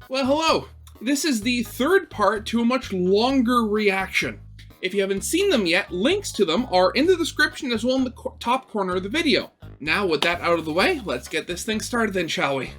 Well, hello. This is the third part to a much longer reaction. If you haven't seen them yet, links to them are in the description as well in the top corner of the video. Now, with that out of the way, let's get this thing started then, shall we?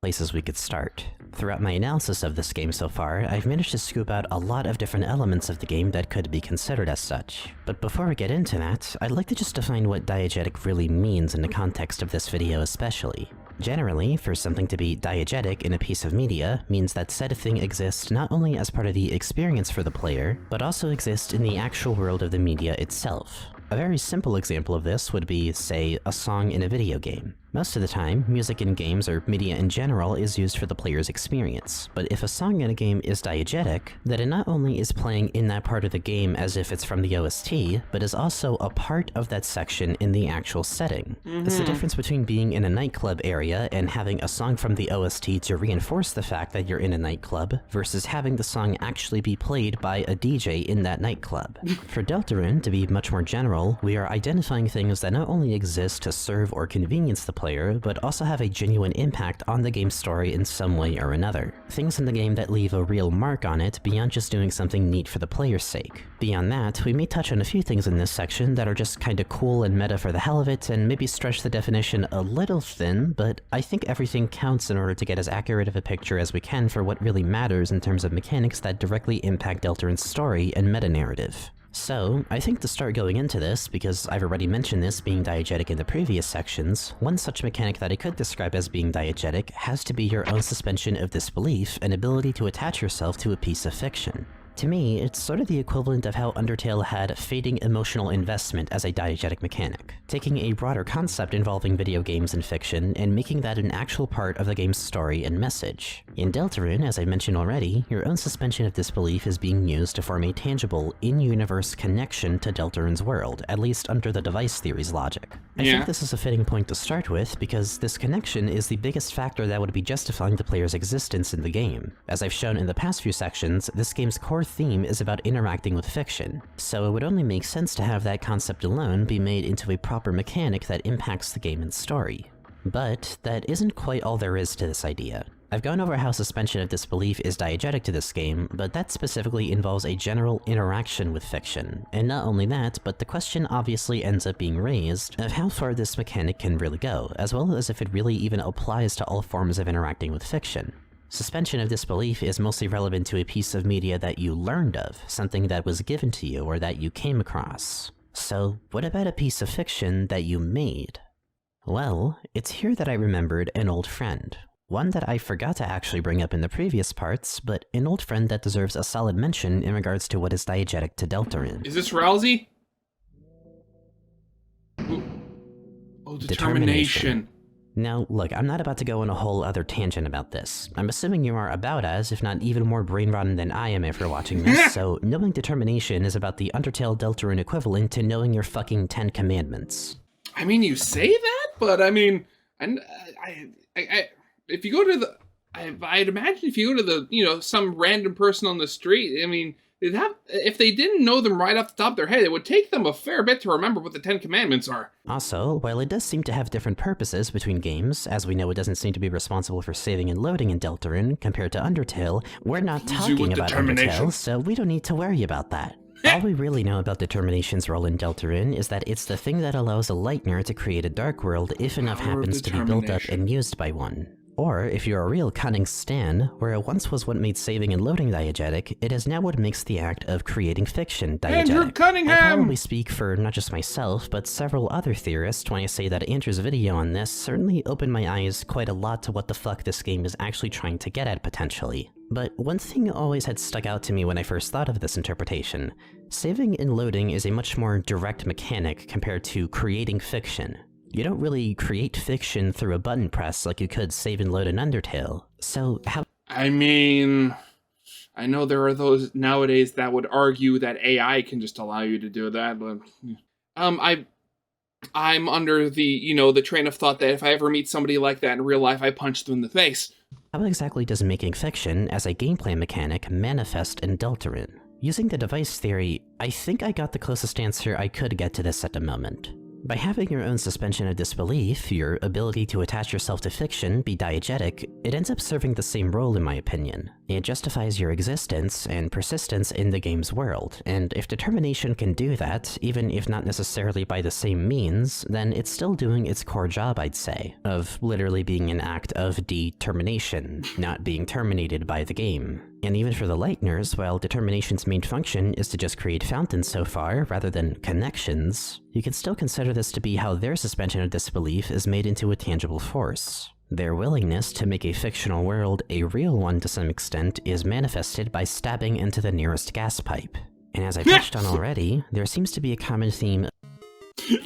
Places we could start. Throughout my analysis of this game so far, I've managed to scoop out a lot of different elements of the game that could be considered as such. But before we get into that, I'd like to just define what diegetic really means in the context of this video especially. Generally, for something to be diegetic in a piece of media means that said thing exists not only as part of the experience for the player, but also exists in the actual world of the media itself. A very simple example of this would be, say, a song in a video game. Most of the time, music in games or media in general is used for the player's experience, but if a song in a game is diegetic, then it not only is playing in that part of the game as if it's from the OST, but is also a part of that section in the actual setting. It's the difference between being in a nightclub area and having a song from the OST to reinforce the fact that you're in a nightclub, versus having the song actually be played by a DJ in that nightclub. For Deltarune, to be much more general, we are identifying things that not only exist to serve or convenience the player, but also have a genuine impact on the game's story in some way or another. Things in the game that leave a real mark on it beyond just doing something neat for the player's sake. Beyond that, we may touch on a few things in this section that are just kinda cool and meta for the hell of it, and maybe stretch the definition a little thin, but I think everything counts in order to get as accurate of a picture as we can for what really matters in terms of mechanics that directly impact Deltarune's story and meta-narrative. So, I think to start going into this, because I've already mentioned this being diegetic in the previous sections, one such mechanic that I could describe as being diegetic has to be your own suspension of disbelief and ability to attach yourself to a piece of fiction. To me, it's sort of the equivalent of how Undertale had fading emotional investment as a diegetic mechanic, taking a broader concept involving video games and fiction and making that an actual part of the game's story and message. In Deltarune, as I mentioned already, your own suspension of disbelief is being used to form a tangible, in-universe connection to Deltarune's world, at least under the device theory's logic. I think this is a fitting point to start with, because this connection is the biggest factor that would be justifying the player's existence in the game. As I've shown in the past few sections, this game's core theme is about interacting with fiction, so it would only make sense to have that concept alone be made into a proper mechanic that impacts the game and story. But that isn't quite all there is to this idea. I've gone over how suspension of disbelief is diegetic to this game, but that specifically involves a general interaction with fiction. And not only that, but the question obviously ends up being raised of how far this mechanic can really go, as well as if it really even applies to all forms of interacting with fiction. Suspension of disbelief is mostly relevant to a piece of media that you learned of, something that was given to you or that you came across. So, what about a piece of fiction that you made? Well, it's here that I remembered an old friend. One that I forgot to actually bring up in the previous parts, but an old friend that deserves a solid mention in regards to what is diegetic to Deltarune. Is this Ralsei? Oh, determination. Now, look, I'm not about to go on a whole other tangent about this. I'm assuming you are about as, if not even more brain-rotten than I am if you're watching this, so knowing determination is about the Undertale Deltarune equivalent to knowing your fucking 10 commandments. I mean, you say that, but I mean, if you go to the, I'd imagine if you go to the, some random person on the street, I mean, if they didn't know them right off the top of their head, it would take them a fair bit to remember what the 10 Commandments are. Also, while it does seem to have different purposes between games, as we know it doesn't seem to be responsible for saving and loading in Deltarune compared to Undertale, we're not talking about Undertale, so we don't need to worry about that. All we really know about determination's role in Deltarune is that it's the thing that allows a Lightner to create a dark world if enough happens to be built up and used by one. Or, if you're a real cunning stan, where it once was what made saving and loading diegetic, it is now what makes the act of creating fiction diegetic. Andrew Cunningham! I probably speak for not just myself, but several other theorists when I say that Andrew's video on this certainly opened my eyes quite a lot to what the fuck this game is actually trying to get at potentially. But one thing always had stuck out to me when I first thought of this interpretation. Saving and loading is a much more direct mechanic compared to creating fiction. You don't really create fiction through a button press like you could save and load in Undertale, so how— I mean, I know there are those nowadays that would argue that AI can just allow you to do that, but I'm under the, the train of thought that if I ever meet somebody like that in real life, I punch them in the face. How exactly does making fiction as a gameplay mechanic manifest in Deltarune? Using the device theory, I think I got the closest answer I could get to this at the moment. By having your own suspension of disbelief, your ability to attach yourself to fiction be diegetic, it ends up serving the same role in my opinion. It justifies your existence and persistence in the game's world, and if determination can do that, even if not necessarily by the same means, then it's still doing its core job, I'd say, of literally being an act of determination, not being terminated by the game. And even for the Lighteners, while determination's main function is to just create fountains so far, rather than connections, you can still consider this to be how their suspension of disbelief is made into a tangible force. Their willingness to make a fictional world a real one to some extent is manifested by stabbing into the nearest gas pipe. And as I touched on already, there seems to be a common theme.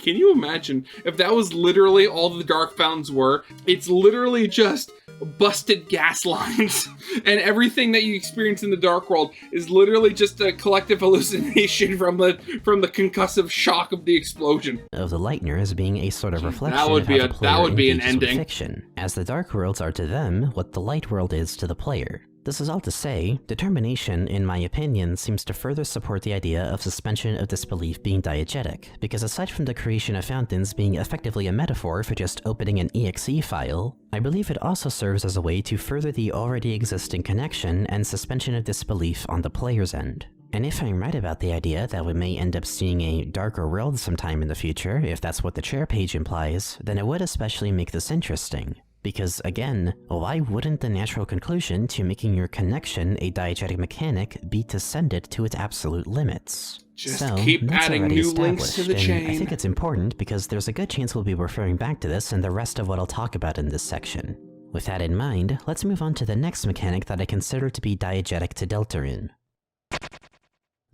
Can you imagine if that was literally all the Dark Fountains were? It's literally just busted gas lines, and everything that you experience in the Dark World is literally just a collective hallucination from the concussive shock of the explosion. Of the Lighteners being a sort of reflection that would of be how the player that would be an engages with ending. Fiction, as the Dark Worlds are to them what the Light World is to the player. This is all to say, determination, in my opinion, seems to further support the idea of suspension of disbelief being diegetic, because aside from the creation of fountains being effectively a metaphor for just opening an exe file, I believe it also serves as a way to further the already existing connection and suspension of disbelief on the player's end. And if I'm right about the idea that we may end up seeing a darker world sometime in the future, if that's what the chair page implies, then it would especially make this interesting. Because again, why wouldn't the natural conclusion to making your connection a diegetic mechanic be to send it to its absolute limits? Just keep adding new links to the chain. I think it's important because there's a good chance we'll be referring back to this in the rest of what I'll talk about in this section. With that in mind, let's move on to the next mechanic that I consider to be diegetic to Deltarune.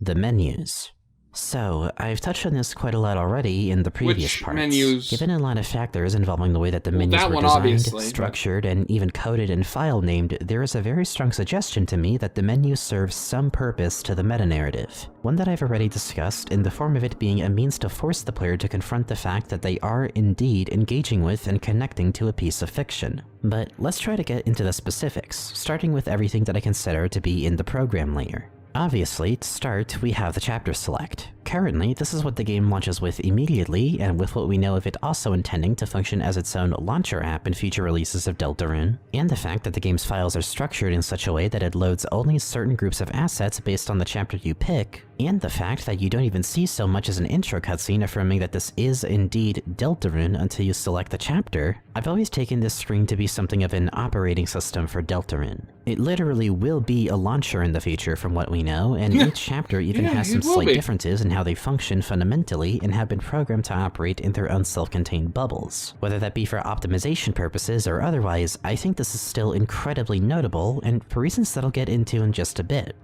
The menus. So, I've touched on this quite a lot already in the previous Which parts. menus? Given a lot of factors involving the way that the menus were designed, structured, and even coded and file named, there is a very strong suggestion to me that the menu serves some purpose to the meta-narrative. One that I've already discussed in the form of it being a means to force the player to confront the fact that they are indeed engaging with and connecting to a piece of fiction. But let's try to get into the specifics, starting with everything that I consider to be in the program layer. Obviously, to start, we have the chapter select. Currently, this is what the game launches with immediately, and with what we know of it also intending to function as its own launcher app in future releases of Deltarune, and the fact that the game's files are structured in such a way that it loads only certain groups of assets based on the chapter you pick, and the fact that you don't even see so much as an intro cutscene affirming that this is indeed Deltarune until you select the chapter, I've always taken this screen to be something of an operating system for Deltarune. It literally will be a launcher in the future from what we know, and each chapter even has some slight differences in how they function fundamentally and have been programmed to operate in their own self-contained bubbles. Whether that be for optimization purposes or otherwise, I think this is still incredibly notable, and for reasons that I'll get into in just a bit.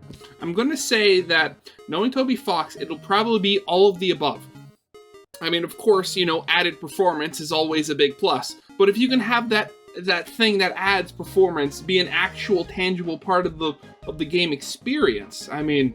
I'm gonna say that, knowing Toby Fox, it'll probably be all of the above. I mean, of course, added performance is always a big plus, but if you can have that thing that adds performance be an actual tangible part of the game experience, I mean,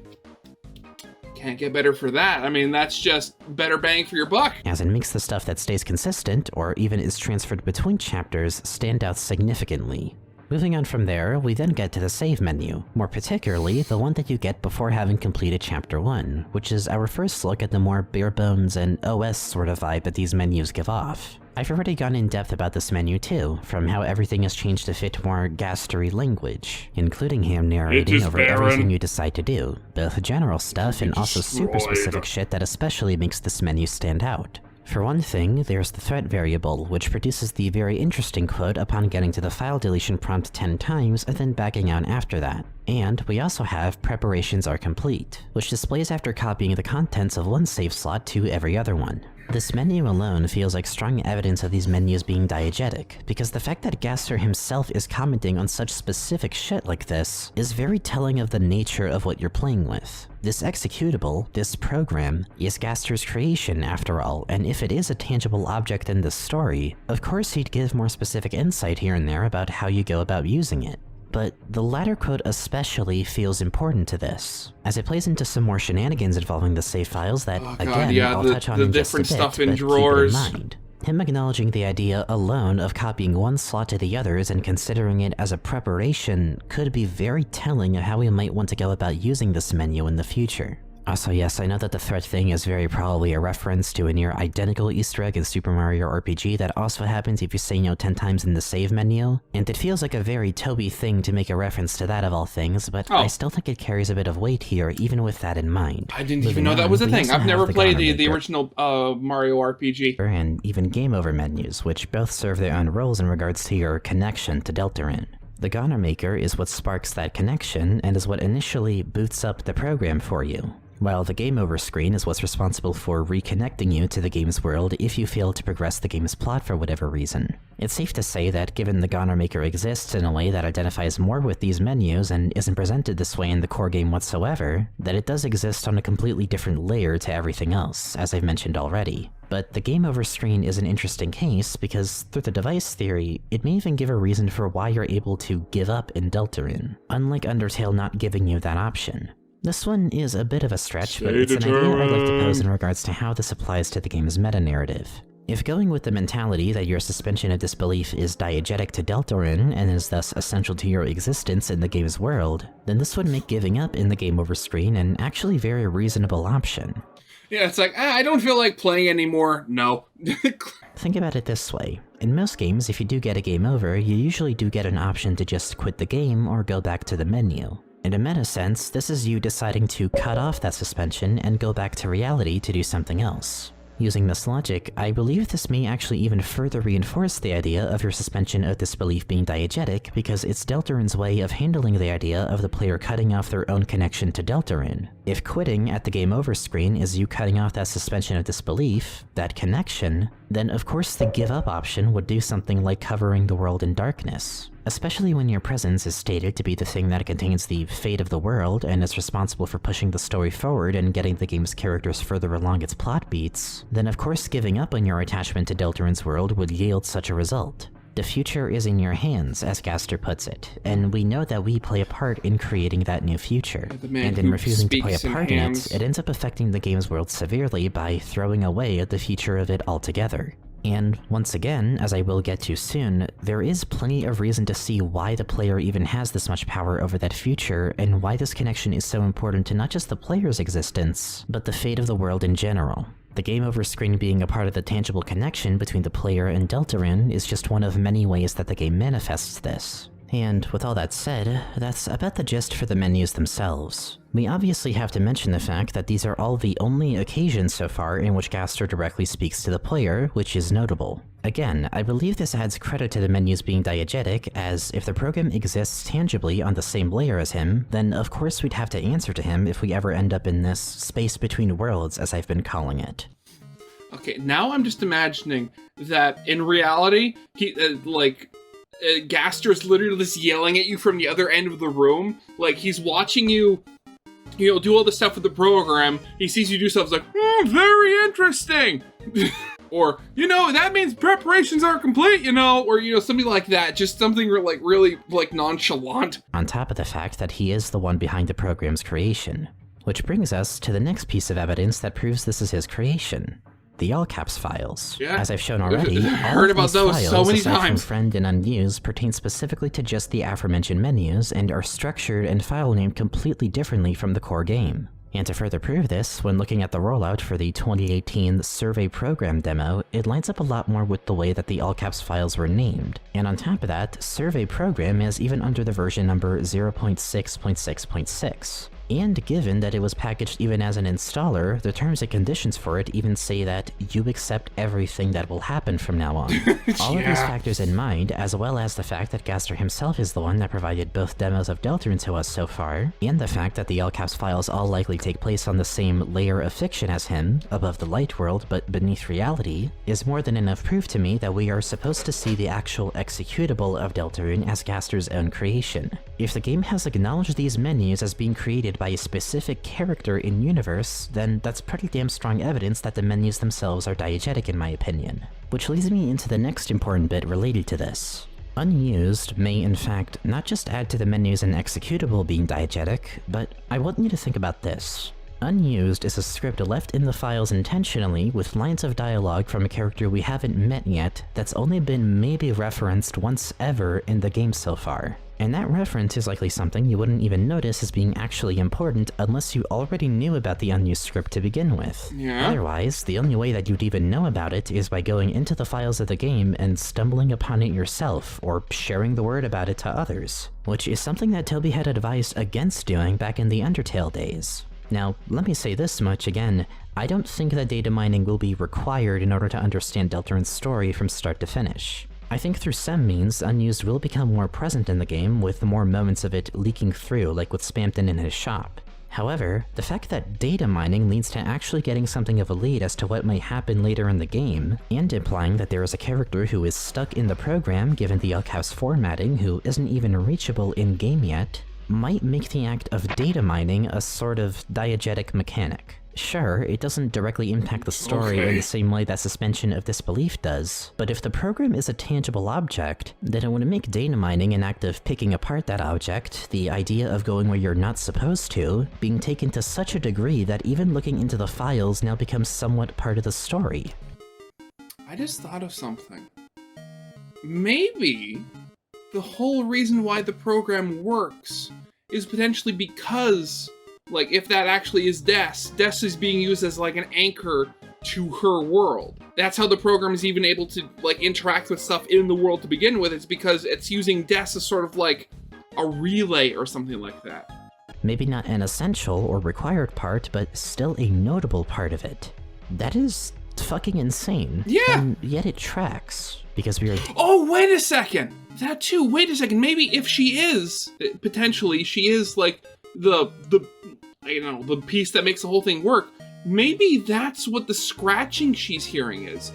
can't get better for that. I mean, that's just better bang for your buck. As it makes the stuff that stays consistent, or even is transferred between chapters, stand out significantly. Moving on from there, we then get to the save menu, more particularly the one that you get before having completed Chapter 1, which is our first look at the more bare-bones and OS sort of vibe that these menus give off. I've already gone in depth about this menu too, from how everything is changed to fit more gastery language, including him narrating over everything you decide to do, both general stuff and also super specific shit that especially makes this menu stand out. For one thing, there's the threat variable, which produces the very interesting quote upon getting to the file deletion prompt 10 times and then backing out after that. And we also have preparations are complete, which displays after copying the contents of one save slot to every other one. This menu alone feels like strong evidence of these menus being diegetic, because the fact that Gaster himself is commenting on such specific shit like this is very telling of the nature of what you're playing with. This executable, this program, is Gaster's creation after all, and if it is a tangible object in this story, of course he'd give more specific insight here and there about how you go about using it. But the latter quote especially feels important to this, as it plays into some more shenanigans involving the save files that, I'll touch on in just a bit, stuff in but drawers. keep it in mind. Him acknowledging the idea alone of copying one slot to the others and considering it as a preparation could be very telling of how we might want to go about using this menu in the future. Also, yes, I know that the threat thing is very probably a reference to a near identical Easter egg in Super Mario RPG that also happens if you say no 10 times in the save menu, and it feels like a very Toby thing to make a reference to that of all things, but I still think it carries a bit of weight here, even with that in mind. I didn't even know that was a thing. I've never played the original Mario RPG. And even game over menus, which both serve their own roles in regards to your connection to Deltarune. The Goner Maker is what sparks that connection and is what initially boots up the program for you, while the game over screen is what's responsible for reconnecting you to the game's world if you fail to progress the game's plot for whatever reason. It's safe to say that given the Goner Maker exists in a way that identifies more with these menus and isn't presented this way in the core game whatsoever, that it does exist on a completely different layer to everything else, as I've mentioned already. But the game over screen is an interesting case because, through the device theory, it may even give a reason for why you're able to give up in Deltarune, unlike Undertale not giving you that option. This one is a bit of a stretch, but it's an idea I'd like to pose in regards to how this applies to the game's meta-narrative. If going with the mentality that your suspension of disbelief is diegetic to Deltarune and is thus essential to your existence in the game's world, then this would make giving up in the game over screen an actually very reasonable option. Yeah, it's like, I don't feel like playing anymore. No. Think about it this way. In most games, if you do get a game over, you usually do get an option to just quit the game or go back to the menu. In a meta sense, this is you deciding to cut off that suspension and go back to reality to do something else. Using this logic, I believe this may actually even further reinforce the idea of your suspension of disbelief being diegetic because it's Deltarune's way of handling the idea of the player cutting off their own connection to Deltarune. If quitting at the game over screen is you cutting off that suspension of disbelief, that connection, then of course the give up option would do something like covering the world in darkness. Especially when your presence is stated to be the thing that contains the fate of the world and is responsible for pushing the story forward and getting the game's characters further along its plot beats, then of course giving up on your attachment to Deltarune's world would yield such a result. The future is in your hands, as Gaster puts it, and we know that we play a part in creating that new future. And in refusing to play a part in it, it ends up affecting the game's world severely by throwing away the future of it altogether. And once again, as I will get to soon, there is plenty of reason to see why the player even has this much power over that future, and why this connection is so important to not just the player's existence, but the fate of the world in general. The game over screen being a part of the tangible connection between the player and Deltarune is just one of many ways that the game manifests this. And with all that said, that's about the gist for the menus themselves. We obviously have to mention the fact that these are all the only occasions so far in which Gaster directly speaks to the player, which is notable. Again, I believe this adds credit to the menus being diegetic, as if the program exists tangibly on the same layer as him, then of course we'd have to answer to him if we ever end up in this space between worlds, as I've been calling it. Okay, now I'm just imagining that in reality, Gaster's literally just yelling at you from the other end of the room. Like, he's watching you, do all the stuff with the program. He sees you do stuff, he's like, very interesting. Or, that means preparations are complete, or, something like that. Just something really nonchalant. On top of the fact that he is the one behind the program's creation. Which brings us to the next piece of evidence that proves this is his creation. The all caps files. Yeah. As I've shown already, heard about those files, so many aside from times. Friend and Unused, pertain specifically to just the aforementioned menus and are structured and file named completely differently from the core game. And to further prove this, when looking at the rollout for the 2018 Survey Program demo, it lines up a lot more with the way that the all caps files were named. And on top of that, Survey Program is even under the version number 0.6.6.6. And given that it was packaged even as an installer, the terms and conditions for it even say that you accept everything that will happen from now on. All of these factors in mind, as well as the fact that Gaster himself is the one that provided both demos of Deltarune to us so far, and the fact that the all caps files all likely take place on the same layer of fiction as him, above the light world but beneath reality, is more than enough proof to me that we are supposed to see the actual executable of Deltarune as Gaster's own creation. If the game has acknowledged these menus as being created by a specific character in-universe, then that's pretty damn strong evidence that the menus themselves are diegetic in my opinion. Which leads me into the next important bit related to this. Unused may in fact not just add to the menus and executable being diegetic, but I want you to think about this. Unused is a script left in the files intentionally with lines of dialogue from a character we haven't met yet that's only been maybe referenced once ever in the game so far. And that reference is likely something you wouldn't even notice as being actually important unless you already knew about the unused script to begin with. Yeah. Otherwise, the only way that you'd even know about it is by going into the files of the game and stumbling upon it yourself, or sharing the word about it to others, which is something that Toby had advised against doing back in the Undertale days. Now, let me say this much again, I don't think that data mining will be required in order to understand Deltarune's story from start to finish. I think through some means, unused will become more present in the game, with more moments of it leaking through, like with Spamton in his shop. However, the fact that data mining leads to actually getting something of a lead as to what might happen later in the game, and implying that there is a character who is stuck in the program given the Elk House formatting who isn't even reachable in-game yet, might make the act of data mining a sort of diegetic mechanic. Sure, it doesn't directly impact the story in the same way that suspension of disbelief does, but if the program is a tangible object, then it would make data mining an act of picking apart that object, the idea of going where you're not supposed to, being taken to such a degree that even looking into the files now becomes somewhat part of the story. I just thought of something. Maybe the whole reason why the program works is potentially because, like, if that actually is Des is being used as, like, an anchor to her world. That's how the program is even able to, like, interact with stuff in the world to begin with. It's because it's using Des as sort of, like, a relay or something like that. Maybe not an essential or required part, but still a notable part of it. That is fucking insane. Yeah! And yet it tracks, because we are— Oh, wait a second! That too, wait a second, maybe if she is, potentially, she is, like, the piece that makes the whole thing work, maybe that's what the scratching she's hearing is.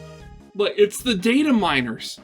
Like, it's the data miners.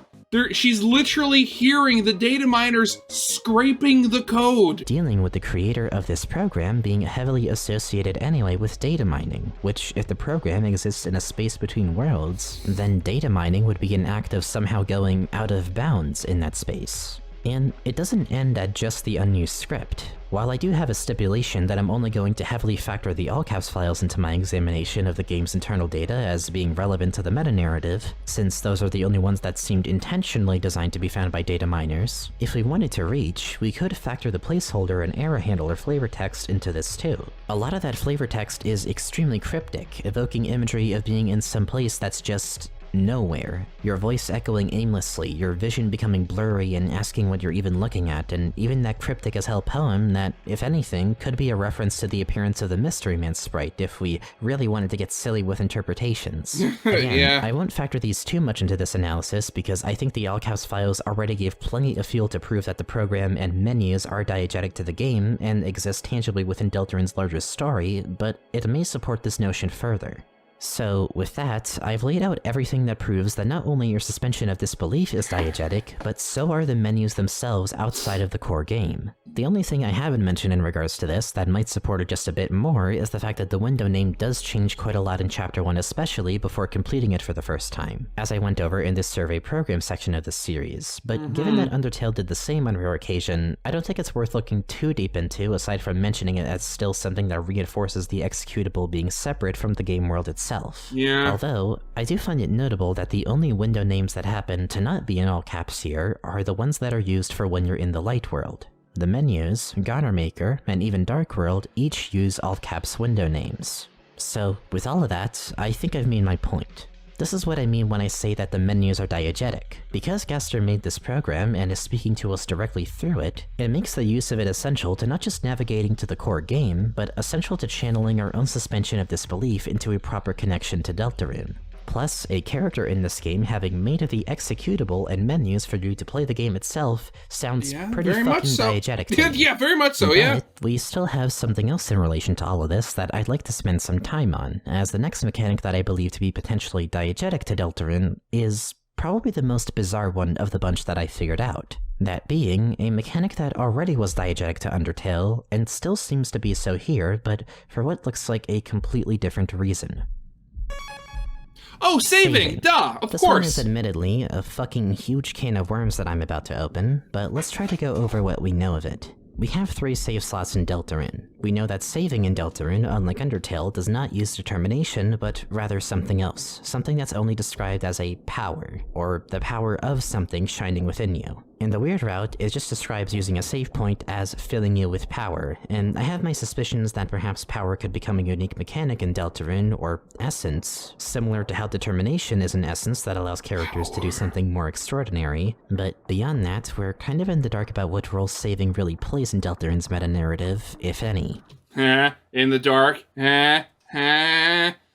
She's literally hearing the data miners scraping the code. Dealing with the creator of this program being heavily associated anyway with data mining, which, if the program exists in a space between worlds, then data mining would be an act of somehow going out of bounds in that space. And it doesn't end at just the unused script. While I do have a stipulation that I'm only going to heavily factor the all-caps files into my examination of the game's internal data as being relevant to the meta-narrative, since those are the only ones that seemed intentionally designed to be found by data miners, if we wanted to reach, we could factor the placeholder and error handler flavor text into this too. A lot of that flavor text is extremely cryptic, evoking imagery of being in some place that's just nowhere. Your voice echoing aimlessly, your vision becoming blurry and asking what you're even looking at, and even that cryptic as hell poem that, if anything, could be a reference to the appearance of the Mystery Man sprite if we really wanted to get silly with interpretations. Again, Yeah. I won't factor these too much into this analysis because I think the Allcaps files already gave plenty of fuel to prove that the program and menus are diegetic to the game and exist tangibly within Deltarune's larger story, but it may support this notion further. So, with that, I've laid out everything that proves that not only your suspension of disbelief is diegetic, but so are the menus themselves outside of the core game. The only thing I haven't mentioned in regards to this that might support it just a bit more is the fact that the window name does change quite a lot in Chapter 1 especially before completing it for the first time, as I went over in this survey program section of this series, but given that Undertale did the same on rare occasion, I don't think it's worth looking too deep into aside from mentioning it as still something that reinforces the executable being separate from the game world itself. Yeah. Although, I do find it notable that the only window names that happen to not be in all caps here are the ones that are used for when you're in the light world. The menus, Goner Maker, and even Dark World each use all caps window names. So, with all of that, I think I've made my point. This is what I mean when I say that the menus are diegetic. Because Gaster made this program and is speaking to us directly through it, it makes the use of it essential to not just navigating to the core game, but essential to channeling our own suspension of disbelief into a proper connection to Deltarune. Plus, a character in this game having made the executable and menus for you to play the game itself sounds pretty fucking diegetic to me. Yeah, very much so, yeah. But we still have something else in relation to all of this that I'd like to spend some time on, as the next mechanic that I believe to be potentially diegetic to Deltarune is probably the most bizarre one of the bunch that I figured out. That being, a mechanic that already was diegetic to Undertale, and still seems to be so here, but for what looks like a completely different reason. Oh, saving! Duh, of this course! One is admittedly a fucking huge can of worms that I'm about to open, but let's try to go over what we know of it. We have 3 save slots in Deltarune. We know that saving in Deltarune, unlike Undertale, does not use determination, but rather something else. Something that's only described as a power, or the power of something shining within you. In the weird route, it just describes using a save point as filling you with power, and I have my suspicions that perhaps power could become a unique mechanic in Deltarune, or essence, similar to how determination is an essence that allows characters to do something more extraordinary, but beyond that, we're kind of in the dark about what role saving really plays in Deltarune's meta-narrative, if any. In the dark?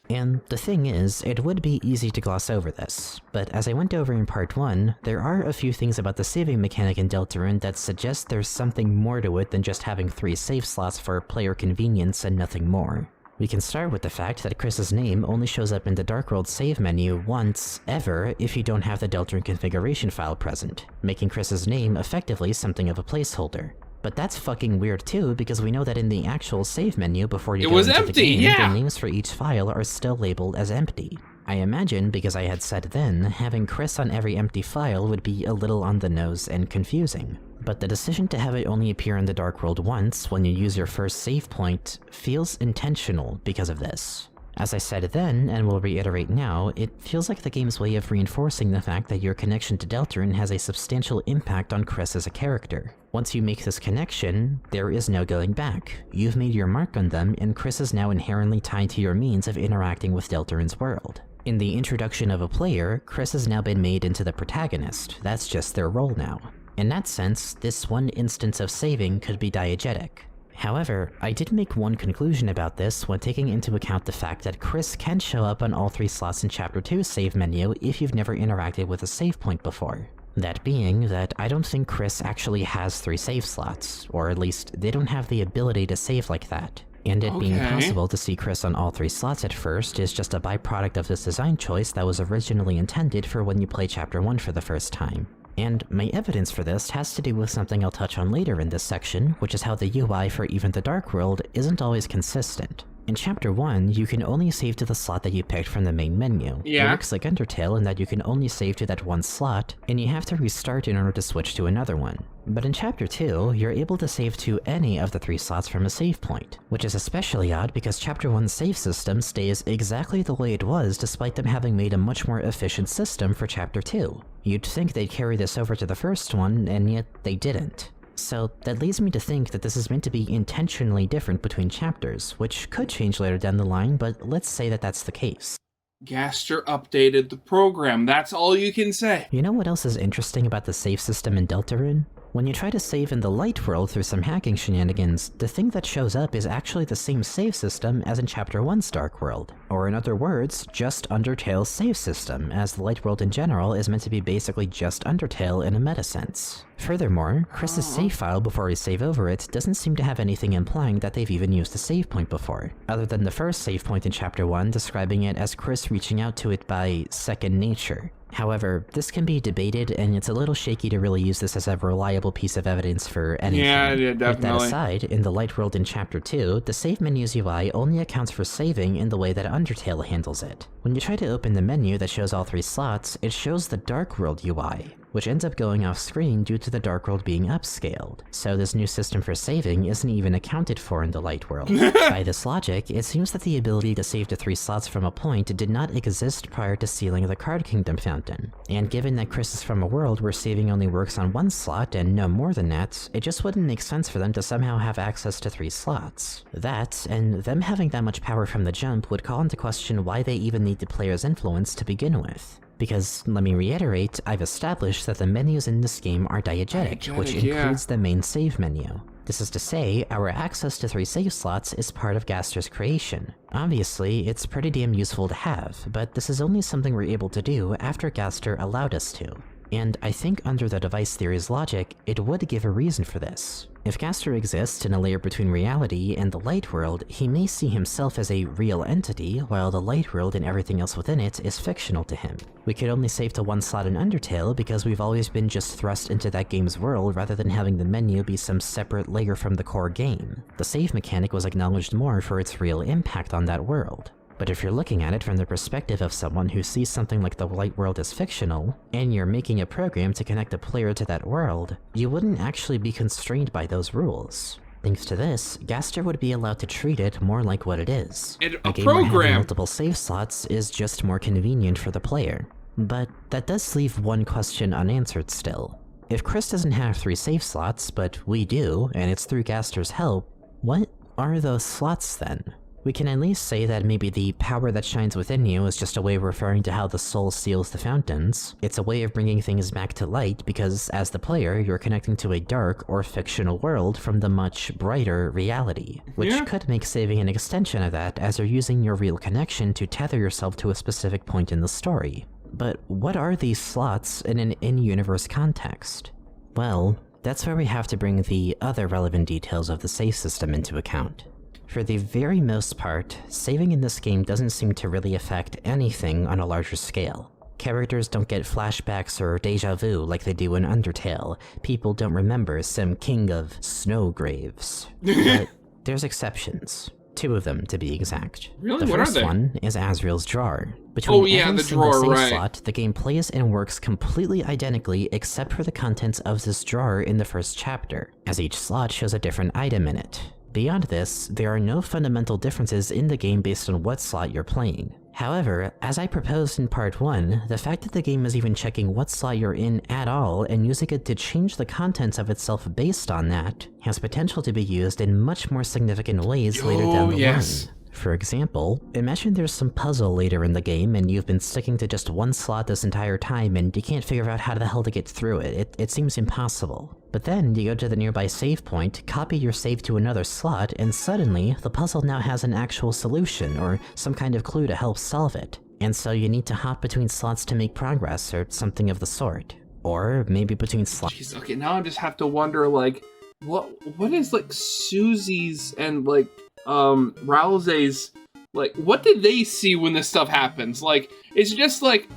And the thing is, it would be easy to gloss over this, but as I went over in part 1, there are a few things about the saving mechanic in Deltarune that suggest there's something more to it than just having 3 save slots for player convenience and nothing more. We can start with the fact that Chris's name only shows up in the Dark World save menu once, ever, if you don't have the Deltarune configuration file present, making Chris's name effectively something of a placeholder. But that's fucking weird too, because we know that in the actual save menu before you go into the game, the names for each file are still labeled as empty. I imagine, because I had said then, having Chris on every empty file would be a little on the nose and confusing. But the decision to have it only appear in the Dark World once when you use your first save point feels intentional because of this. As I said then, and will reiterate now, it feels like the game's way of reinforcing the fact that your connection to Deltarune has a substantial impact on Chris as a character. Once you make this connection, there is no going back. You've made your mark on them, and Chris is now inherently tied to your means of interacting with Deltarune's world. In the introduction of a player, Chris has now been made into the protagonist. That's just their role now. In that sense, this one instance of saving could be diegetic. However, I did make one conclusion about this when taking into account the fact that Chris can show up on all 3 slots in Chapter 2's save menu if you've never interacted with a save point before. That being that I don't think Chris actually has 3 save slots, or at least they don't have the ability to save like that. And it being possible to see Chris on all 3 slots at first is just a byproduct of this design choice that was originally intended for when you play Chapter 1 for the first time. And my evidence for this has to do with something I'll touch on later in this section, which is how the UI for even the Dark World isn't always consistent. In Chapter 1, you can only save to the slot that you picked from the main menu. It works like Undertale in that you can only save to that one slot, and you have to restart in order to switch to another one. But in Chapter 2, you're able to save to any of the 3 slots from a save point, which is especially odd because Chapter 1's save system stays exactly the way it was despite them having made a much more efficient system for Chapter 2. You'd think they'd carry this over to the first one, and yet they didn't. So that leads me to think that this is meant to be intentionally different between chapters, which could change later down the line, but let's say that that's the case. Gaster updated the program, that's all you can say. You know what else is interesting about the save system in Deltarune? When you try to save in the Light World through some hacking shenanigans, the thing that shows up is actually the same save system as in Chapter 1's Dark World. Or in other words, just Undertale's save system, as the Light World in general is meant to be basically just Undertale in a meta sense. Furthermore, Chris's save file before we save over it doesn't seem to have anything implying that they've even used a save point before, other than the first save point in Chapter 1 describing it as Chris reaching out to it by second nature. However, this can be debated, and it's a little shaky to really use this as a reliable piece of evidence for anything. Yeah, definitely. With that aside, in the Light World in Chapter 2, the save menu's UI only accounts for saving in the way that Undertale handles it. When you try to open the menu that shows all 3 slots, it shows the Dark World UI, which ends up going off screen due to the Dark World being upscaled. So this new system for saving isn't even accounted for in the Light World. By this logic, it seems that the ability to save to 3 slots from a point did not exist prior to sealing the Card Kingdom fountain. And given that Chris is from a world where saving only works on 1 slot and no more than that, it just wouldn't make sense for them to somehow have access to 3 slots. That, and them having that much power from the jump, would call into question why they even need the player's influence to begin with. Because, let me reiterate, I've established that the menus in this game are diegetic, which includes the main save menu. This is to say, our access to 3 save slots is part of Gaster's creation. Obviously, it's pretty damn useful to have, but this is only something we're able to do after Gaster allowed us to. And I think under the device theory's logic, it would give a reason for this. If Gaster exists in a layer between reality and the Light World, he may see himself as a real entity, while the Light World and everything else within it is fictional to him. We could only save to 1 slot in Undertale because we've always been just thrust into that game's world rather than having the menu be some separate layer from the core game. The save mechanic was acknowledged more for its real impact on that world. But if you're looking at it from the perspective of someone who sees something like the Light World as fictional, and you're making a program to connect a player to that world, you wouldn't actually be constrained by those rules. Thanks to this, Gaster would be allowed to treat it more like what it is. A game where having program. multiple save slots is just more convenient for the player. But that does leave one question unanswered still. If Chris doesn't have 3 save slots, but we do, and it's through Gaster's help, what are those slots then? We can at least say that maybe the power that shines within you is just a way of referring to how the soul seals the fountains. It's a way of bringing things back to light because, as the player, you're connecting to a dark or fictional world from the much brighter reality, which could make saving an extension of that as you're using your real connection to tether yourself to a specific point in the story. But what are these slots in an in-universe context? Well, that's where we have to bring the other relevant details of the save system into account. For the very most part, saving in this game doesn't seem to really affect anything on a larger scale. Characters don't get flashbacks or deja vu like they do in Undertale. People don't remember some king of snow graves. But there's exceptions. 2 of them, to be exact. Really? The What are first they? one is Asriel's drawer. Between every the single drawer, save right. slot, the game plays and works completely identically except for the contents of this drawer in the first chapter, as each slot shows a different item in it. Beyond this, there are no fundamental differences in the game based on what slot you're playing. However, as I proposed in part 1, the fact that the game is even checking what slot you're in at all and using it to change the contents of itself based on that has potential to be used in much more significant ways later down the line. For example, imagine there's some puzzle later in the game and you've been sticking to just one slot this entire time and you can't figure out how the hell to get through it. It seems impossible. But then you go to the nearby save point, copy your save to another slot, and suddenly the puzzle now has an actual solution or some kind of clue to help solve it. And so you need to hop between slots to make progress or something of the sort. Or maybe between slots. Jeez, okay, now I just have to wonder, like, what is, like, Susie's and, like, Ralsei's, like, what did they see when this stuff happens? Like, it's just like,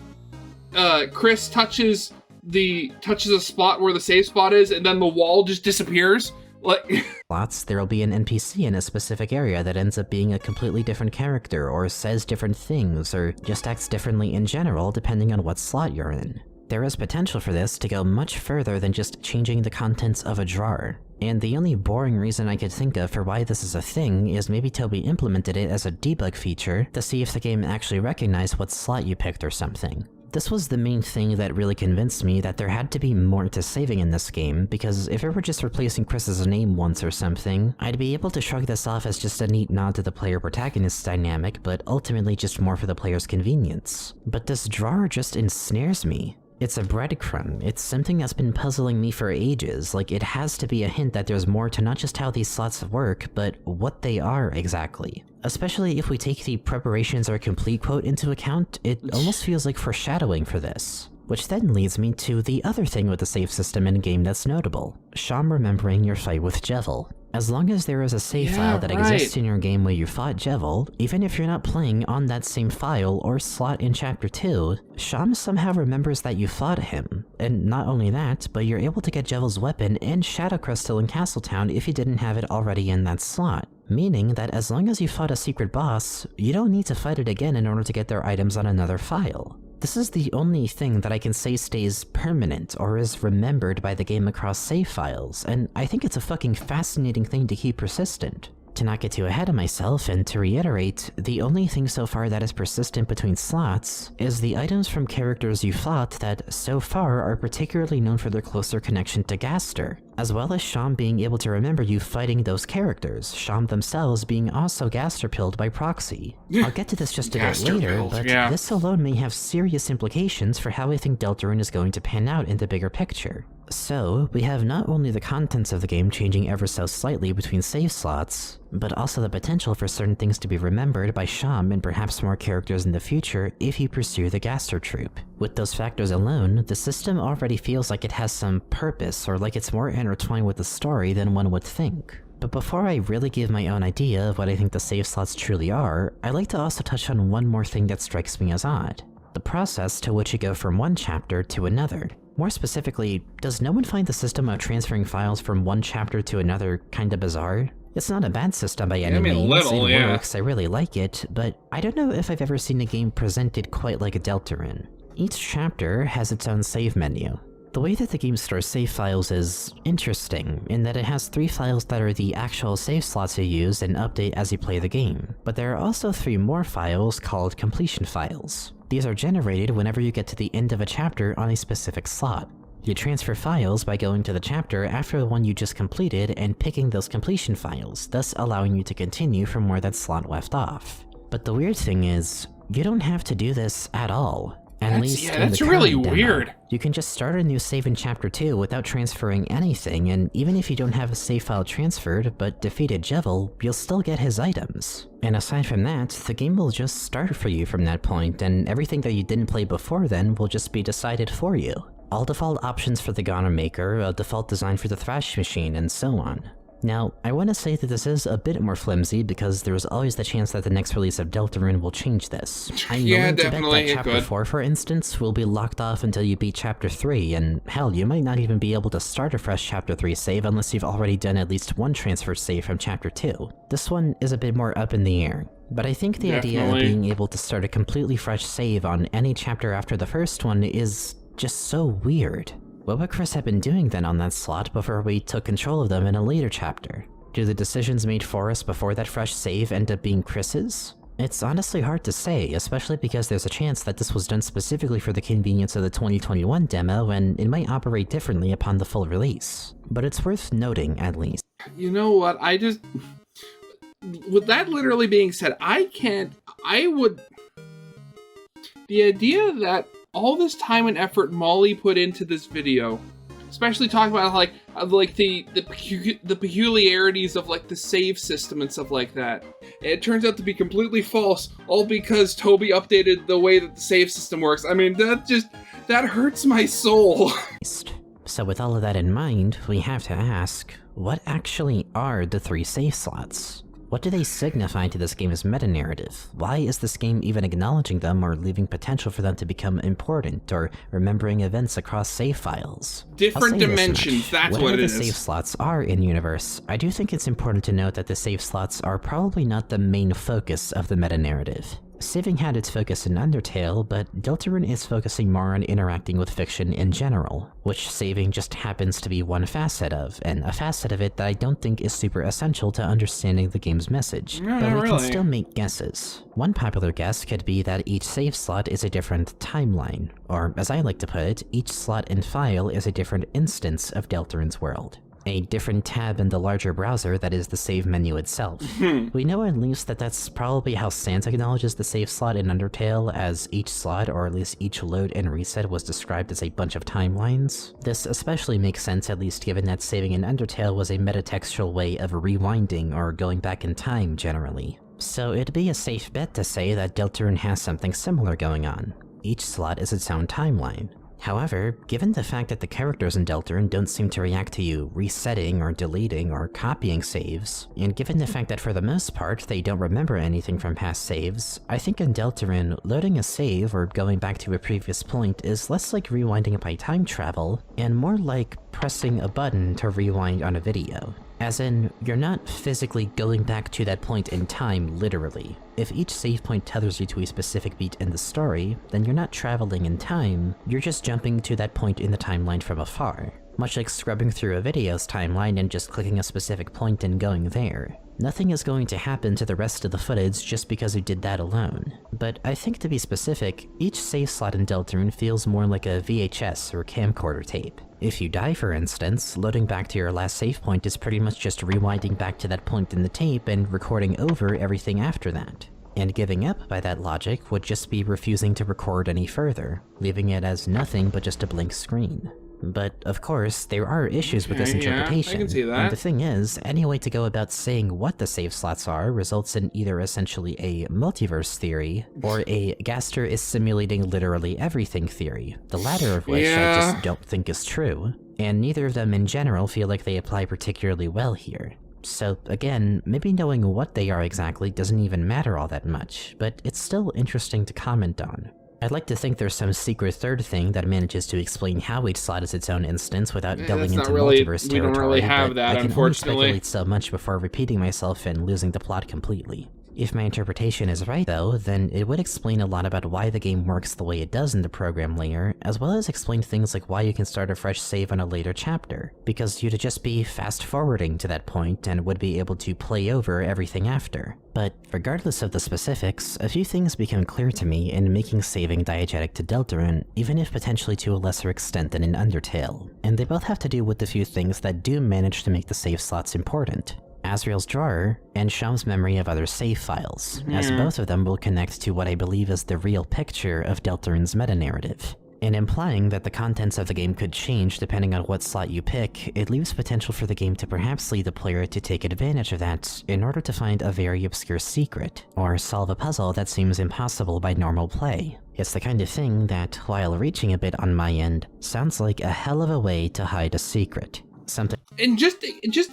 Chris touches a spot where the save spot is, and then the wall just disappears. Like, slots, there'll be an NPC in a specific area that ends up being a completely different character, or says different things, or just acts differently in general depending on what slot you're in. There is potential for this to go much further than just changing the contents of a drawer. And the only boring reason I could think of for why this is a thing is maybe Toby implemented it as a debug feature to see if the game actually recognized what slot you picked or something. This was the main thing that really convinced me that there had to be more to saving in this game, because if it were just replacing Chris's name once or something, I'd be able to shrug this off as just a neat nod to the player-protagonist dynamic, but ultimately just more for the player's convenience. But this drawer just ensnares me. It's a breadcrumb. It's something that's been puzzling me for ages. Like, it has to be a hint that there's more to not just how these slots work, but what they are exactly. Especially if we take the preparations are complete quote into account, it almost feels like foreshadowing for this. Which then leads me to the other thing with the save system in a game that's notable. Sham remembering your fight with Jevil. As long as there is a save file that exists in your game where you fought Jevil, even if you're not playing on that same file or slot in Chapter 2, Sham somehow remembers that you fought him. And not only that, but you're able to get Jevil's weapon and Shadow Crystal in Castletown if you didn't have it already in that slot. Meaning that as long as you fought a secret boss, you don't need to fight it again in order to get their items on another file. This is the only thing that I can say stays permanent or is remembered by the game across save files, and I think it's a fucking fascinating thing to keep persistent. To not get too ahead of myself, and to reiterate, the only thing so far that is persistent between slots is the items from characters you fought that so far are particularly known for their closer connection to Gaster, as well as Sham being able to remember you fighting those characters, Sham themselves being also Gaster-pilled by proxy. I'll get to this just a bit later, but this alone may have serious implications for how I think Deltarune is going to pan out in the bigger picture. So, we have not only the contents of the game changing ever so slightly between save slots, but also the potential for certain things to be remembered by Sham and perhaps more characters in the future if you pursue the Gaster troop. With those factors alone, the system already feels like it has some purpose or like it's more intertwined with the story than one would think. But before I really give my own idea of what I think the save slots truly are, I'd like to also touch on one more thing that strikes me as odd. The process to which you go from one chapter to another. More specifically, does no one find the system of transferring files from one chapter to another kinda bizarre? It's not a bad system by any means, it works, I really like it, but I don't know if I've ever seen a game presented quite like a Deltarune. Each chapter has its own save menu. The way that the game stores save files is interesting, in that it has 3 files that are the actual save slots you use and update as you play the game, but there are also 3 more files called completion files. These are generated whenever you get to the end of a chapter on a specific slot. You transfer files by going to the chapter after the one you just completed and picking those completion files, thus allowing you to continue from where that slot left off. But the weird thing is, you don't have to do this at all. That's really weird. You can just start a new save in Chapter 2 without transferring anything, and even if you don't have a save file transferred but defeated Jevil, you'll still get his items. And aside from that, the game will just start for you from that point, and everything that you didn't play before then will just be decided for you. All default options for the Ghana Maker, a default design for the Thrash Machine, and so on. Now, I want to say that this is a bit more flimsy because there's always the chance that the next release of Deltarune will change this. I'm willing to bet that Chapter 4, for instance, will be locked off until you beat Chapter 3, and hell, you might not even be able to start a fresh Chapter 3 save unless you've already done at least one transfer save from Chapter 2. This one is a bit more up in the air. But I think the idea of being able to start a completely fresh save on any chapter after the first one is just so weird. What would Chris have been doing then on that slot before we took control of them in a later chapter? Do the decisions made for us before that fresh save end up being Chris's? It's honestly hard to say, especially because there's a chance that this was done specifically for the convenience of the 2021 demo, and it might operate differently upon the full release. But it's worth noting, at least. You know what, with that literally being said, the idea that all this time and effort Molly put into this video, especially talking about the peculiarities of like the save system and stuff like that, it turns out to be completely false, all because Toby updated the way that the save system works. I mean, that hurts my soul. So with all of that in mind, we have to ask, what actually are the 3 save slots? What do they signify to this game's meta-narrative? Why is this game even acknowledging them or leaving potential for them to become important, or remembering events across save files? Different dimensions, that's what it is. Whatever the save slots are in-universe, I do think it's important to note that the save slots are probably not the main focus of the meta-narrative. Saving had its focus in Undertale, but Deltarune is focusing more on interacting with fiction in general, which saving just happens to be one facet of, and a facet of it that I don't think is super essential to understanding the game's message. But we can still make guesses. One popular guess could be that each save slot is a different timeline, or as I like to put it, each slot and file is a different instance of Deltarune's world. A different tab in the larger browser that is the save menu itself. We know at least that that's probably how Sans acknowledges the save slot in Undertale, as each slot, or at least each load and reset, was described as a bunch of timelines. This especially makes sense, at least given that saving in Undertale was a metatextual way of rewinding or going back in time generally. So it'd be a safe bet to say that Deltarune has something similar going on. Each slot is its own timeline. However, given the fact that the characters in Deltarune don't seem to react to you resetting or deleting or copying saves, and given the fact that for the most part they don't remember anything from past saves, I think in Deltarune, loading a save or going back to a previous point is less like rewinding by time travel, and more like pressing a button to rewind on a video. As in, you're not physically going back to that point in time, literally. If each save point tethers you to a specific beat in the story, then you're not traveling in time, you're just jumping to that point in the timeline from afar. Much like scrubbing through a video's timeline and just clicking a specific point and going there. Nothing is going to happen to the rest of the footage just because you did that alone. But I think to be specific, each save slot in Deltarune feels more like a VHS or camcorder tape. If you die, for instance, loading back to your last save point is pretty much just rewinding back to that point in the tape and recording over everything after that. And giving up by that logic would just be refusing to record any further, leaving it as nothing but just a blank screen. But, of course, there are issues with this interpretation, I can see that. And the thing is, any way to go about saying what the save slots are results in either essentially a multiverse theory, or a Gaster is simulating literally everything theory, the latter of which I just don't think is true, and neither of them in general feel like they apply particularly well here. So again, maybe knowing what they are exactly doesn't even matter all that much, but it's still interesting to comment on. I'd like to think there's some secret third thing that manages to explain how each slot is its own instance without delving into multiverse territory, we don't really have that, I can unfortunately. only speculate so much before repeating myself and losing the plot completely. If my interpretation is right though, then it would explain a lot about why the game works the way it does in the program layer, as well as explain things like why you can start a fresh save on a later chapter, because you'd just be fast forwarding to that point and would be able to play over everything after. But regardless of the specifics, a few things become clear to me in making saving diegetic to Deltarune, even if potentially to a lesser extent than in Undertale, and they both have to do with the few things that do manage to make the save slots important. Asriel's drawer, and Sham's memory of other save files, as both of them will connect to what I believe is the real picture of Deltarune's meta-narrative. In implying that the contents of the game could change depending on what slot you pick, it leaves potential for the game to perhaps lead the player to take advantage of that in order to find a very obscure secret, or solve a puzzle that seems impossible by normal play. It's the kind of thing that, while reaching a bit on my end, sounds like a hell of a way to hide a secret. And just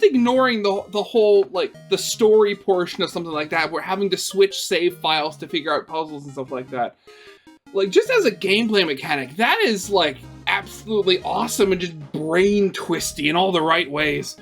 ignoring the whole, like, the story portion of something like that, we're having to switch save files to figure out puzzles and stuff like that. Like, just as a gameplay mechanic, that is, like, absolutely awesome and just brain twisty in all the right ways.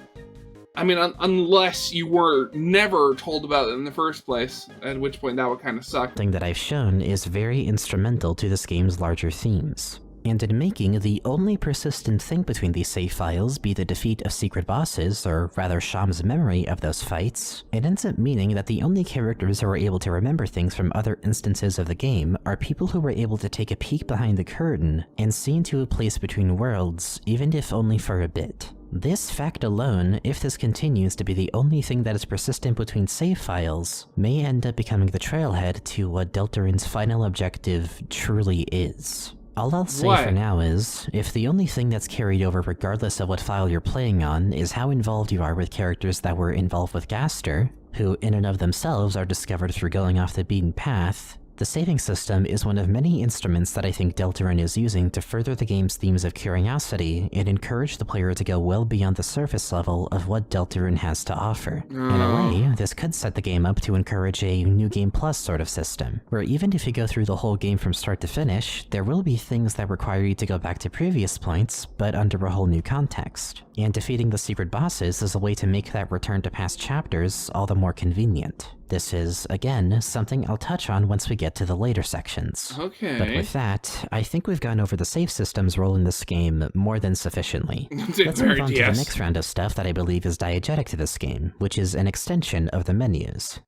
I mean, unless you were never told about it in the first place, at which point that would kind of suck. The thing that I've shown is very instrumental to this game's larger themes. And in making the only persistent thing between these save files be the defeat of secret bosses, or rather Sham's memory of those fights, it ends up meaning that the only characters who are able to remember things from other instances of the game are people who were able to take a peek behind the curtain and see into a place between worlds, even if only for a bit. This fact alone, if this continues to be the only thing that is persistent between save files, may end up becoming the trailhead to what Deltarune's final objective truly is. All I'll say for now is, if the only thing that's carried over regardless of what file you're playing on is how involved you are with characters that were involved with Gaster, who in and of themselves are discovered through going off the beaten path, the saving system is one of many instruments that I think Deltarune is using to further the game's themes of curiosity and encourage the player to go well beyond the surface level of what Deltarune has to offer. In a way, this could set the game up to encourage a New Game Plus sort of system, where even if you go through the whole game from start to finish, there will be things that require you to go back to previous points, but under a whole new context. And defeating the secret bosses is a way to make that return to past chapters all the more convenient. This is, again, something I'll touch on once we get to the later sections. Okay. But with that, I think we've gone over the save system's role in this game more than sufficiently. Let's move on to the next round of stuff that I believe is diegetic to this game, which is an extension of the menus.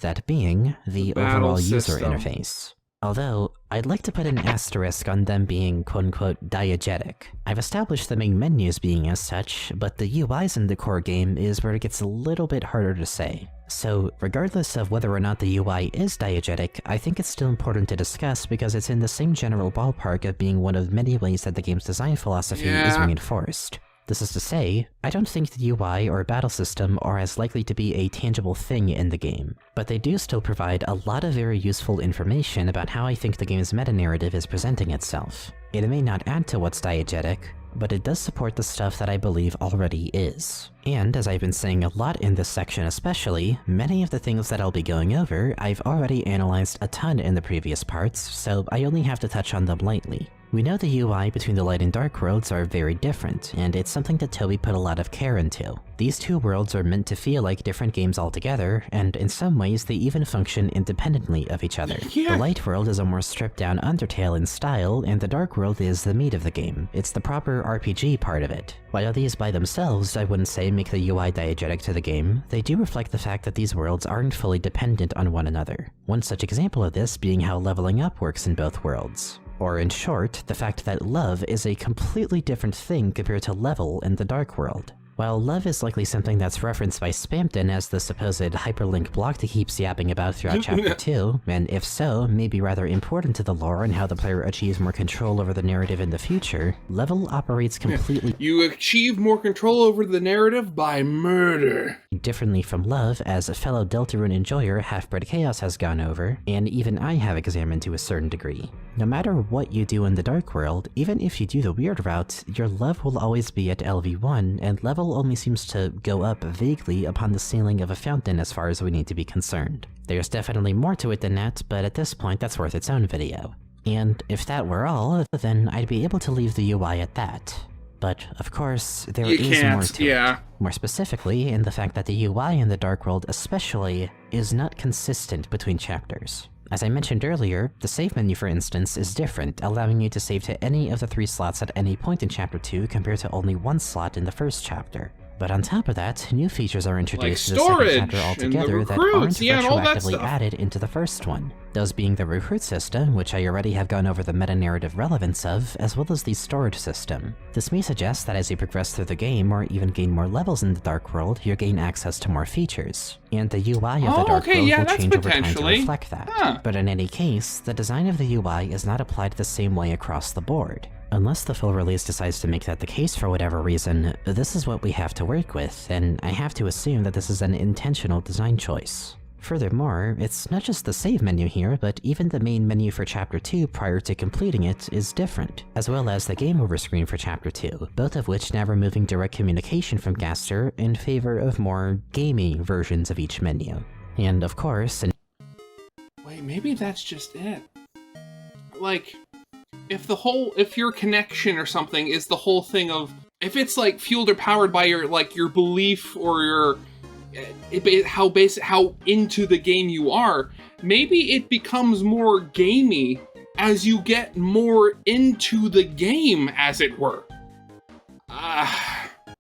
That being the overall user interface. Although, I'd like to put an asterisk on them being quote-unquote diegetic. I've established the main menus being as such, but the UIs in the core game is where it gets a little bit harder to say. So, regardless of whether or not the UI is diegetic, I think it's still important to discuss because it's in the same general ballpark of being one of many ways that the game's design philosophy is reinforced. This is to say, I don't think the UI or battle system are as likely to be a tangible thing in the game, but they do still provide a lot of very useful information about how I think the game's meta-narrative is presenting itself. It may not add to what's diegetic, but it does support the stuff that I believe already is. And as I've been saying a lot in this section especially, many of the things that I'll be going over I've already analyzed a ton in the previous parts, so I only have to touch on them lightly. We know the UI between the light and dark worlds are very different, and it's something that Toby put a lot of care into. These two worlds are meant to feel like different games altogether, and in some ways they even function independently of each other. The light world is a more stripped down Undertale in style, and the dark world is the meat of the game. It's the proper RPG part of it. While these by themselves I wouldn't say make the UI diegetic to the game, they do reflect the fact that these worlds aren't fully dependent on one another. One such example of this being how leveling up works in both worlds. Or in short, the fact that love is a completely different thing compared to level in the dark world. While love is likely something that's referenced by Spampton as the supposed hyperlink block he keeps yapping about throughout Chapter 2, and if so, may be rather important to the lore and how the player achieves more control over the narrative in the future, level operates completely You achieve more control over the narrative by murder. Differently from love, as a fellow Deltarune enjoyer Half-Bred Chaos has gone over, and even I have examined to a certain degree. No matter what you do in the dark world, even if you do the weird route, your love will always be at LV1, and level only seems to go up vaguely upon the ceiling of a fountain as far as we need to be concerned. There's definitely more to it than that, but at this point that's worth its own video. And if that were all, then I'd be able to leave the UI at that. But, of course, there You is can't, more to yeah. it. More specifically, in the fact that the UI in the Dark World especially is not consistent between chapters. As I mentioned earlier, the save menu, for instance, is different, allowing you to save to any of the 3 slots at any point in Chapter 2 compared to only 1 slot in the first chapter. But on top of that, new features are introduced to the second chapter altogether that aren't retroactively added into the first one. Those being the recruit system, which I already have gone over the meta-narrative relevance of, as well as the storage system. This may suggest that as you progress through the game, or even gain more levels in the Dark World, you'll gain access to more features. And the UI of the Dark World will change over time to reflect that. But in any case, the design of the UI is not applied the same way across the board. Unless the full release decides to make that the case for whatever reason, this is what we have to work with, and I have to assume that this is an intentional design choice. Furthermore, it's not just the save menu here, but even the main menu for Chapter 2 prior to completing it is different, as well as the game over screen for Chapter 2, both of which now removing direct communication from Gaster in favor of more gamey versions of each menu. And of course, Wait, maybe that's just it. Like, if your connection or something is the whole thing of, if it's like fueled or powered by your belief or your how into the game you are, maybe it becomes more gamey as you get more into the game, as it were.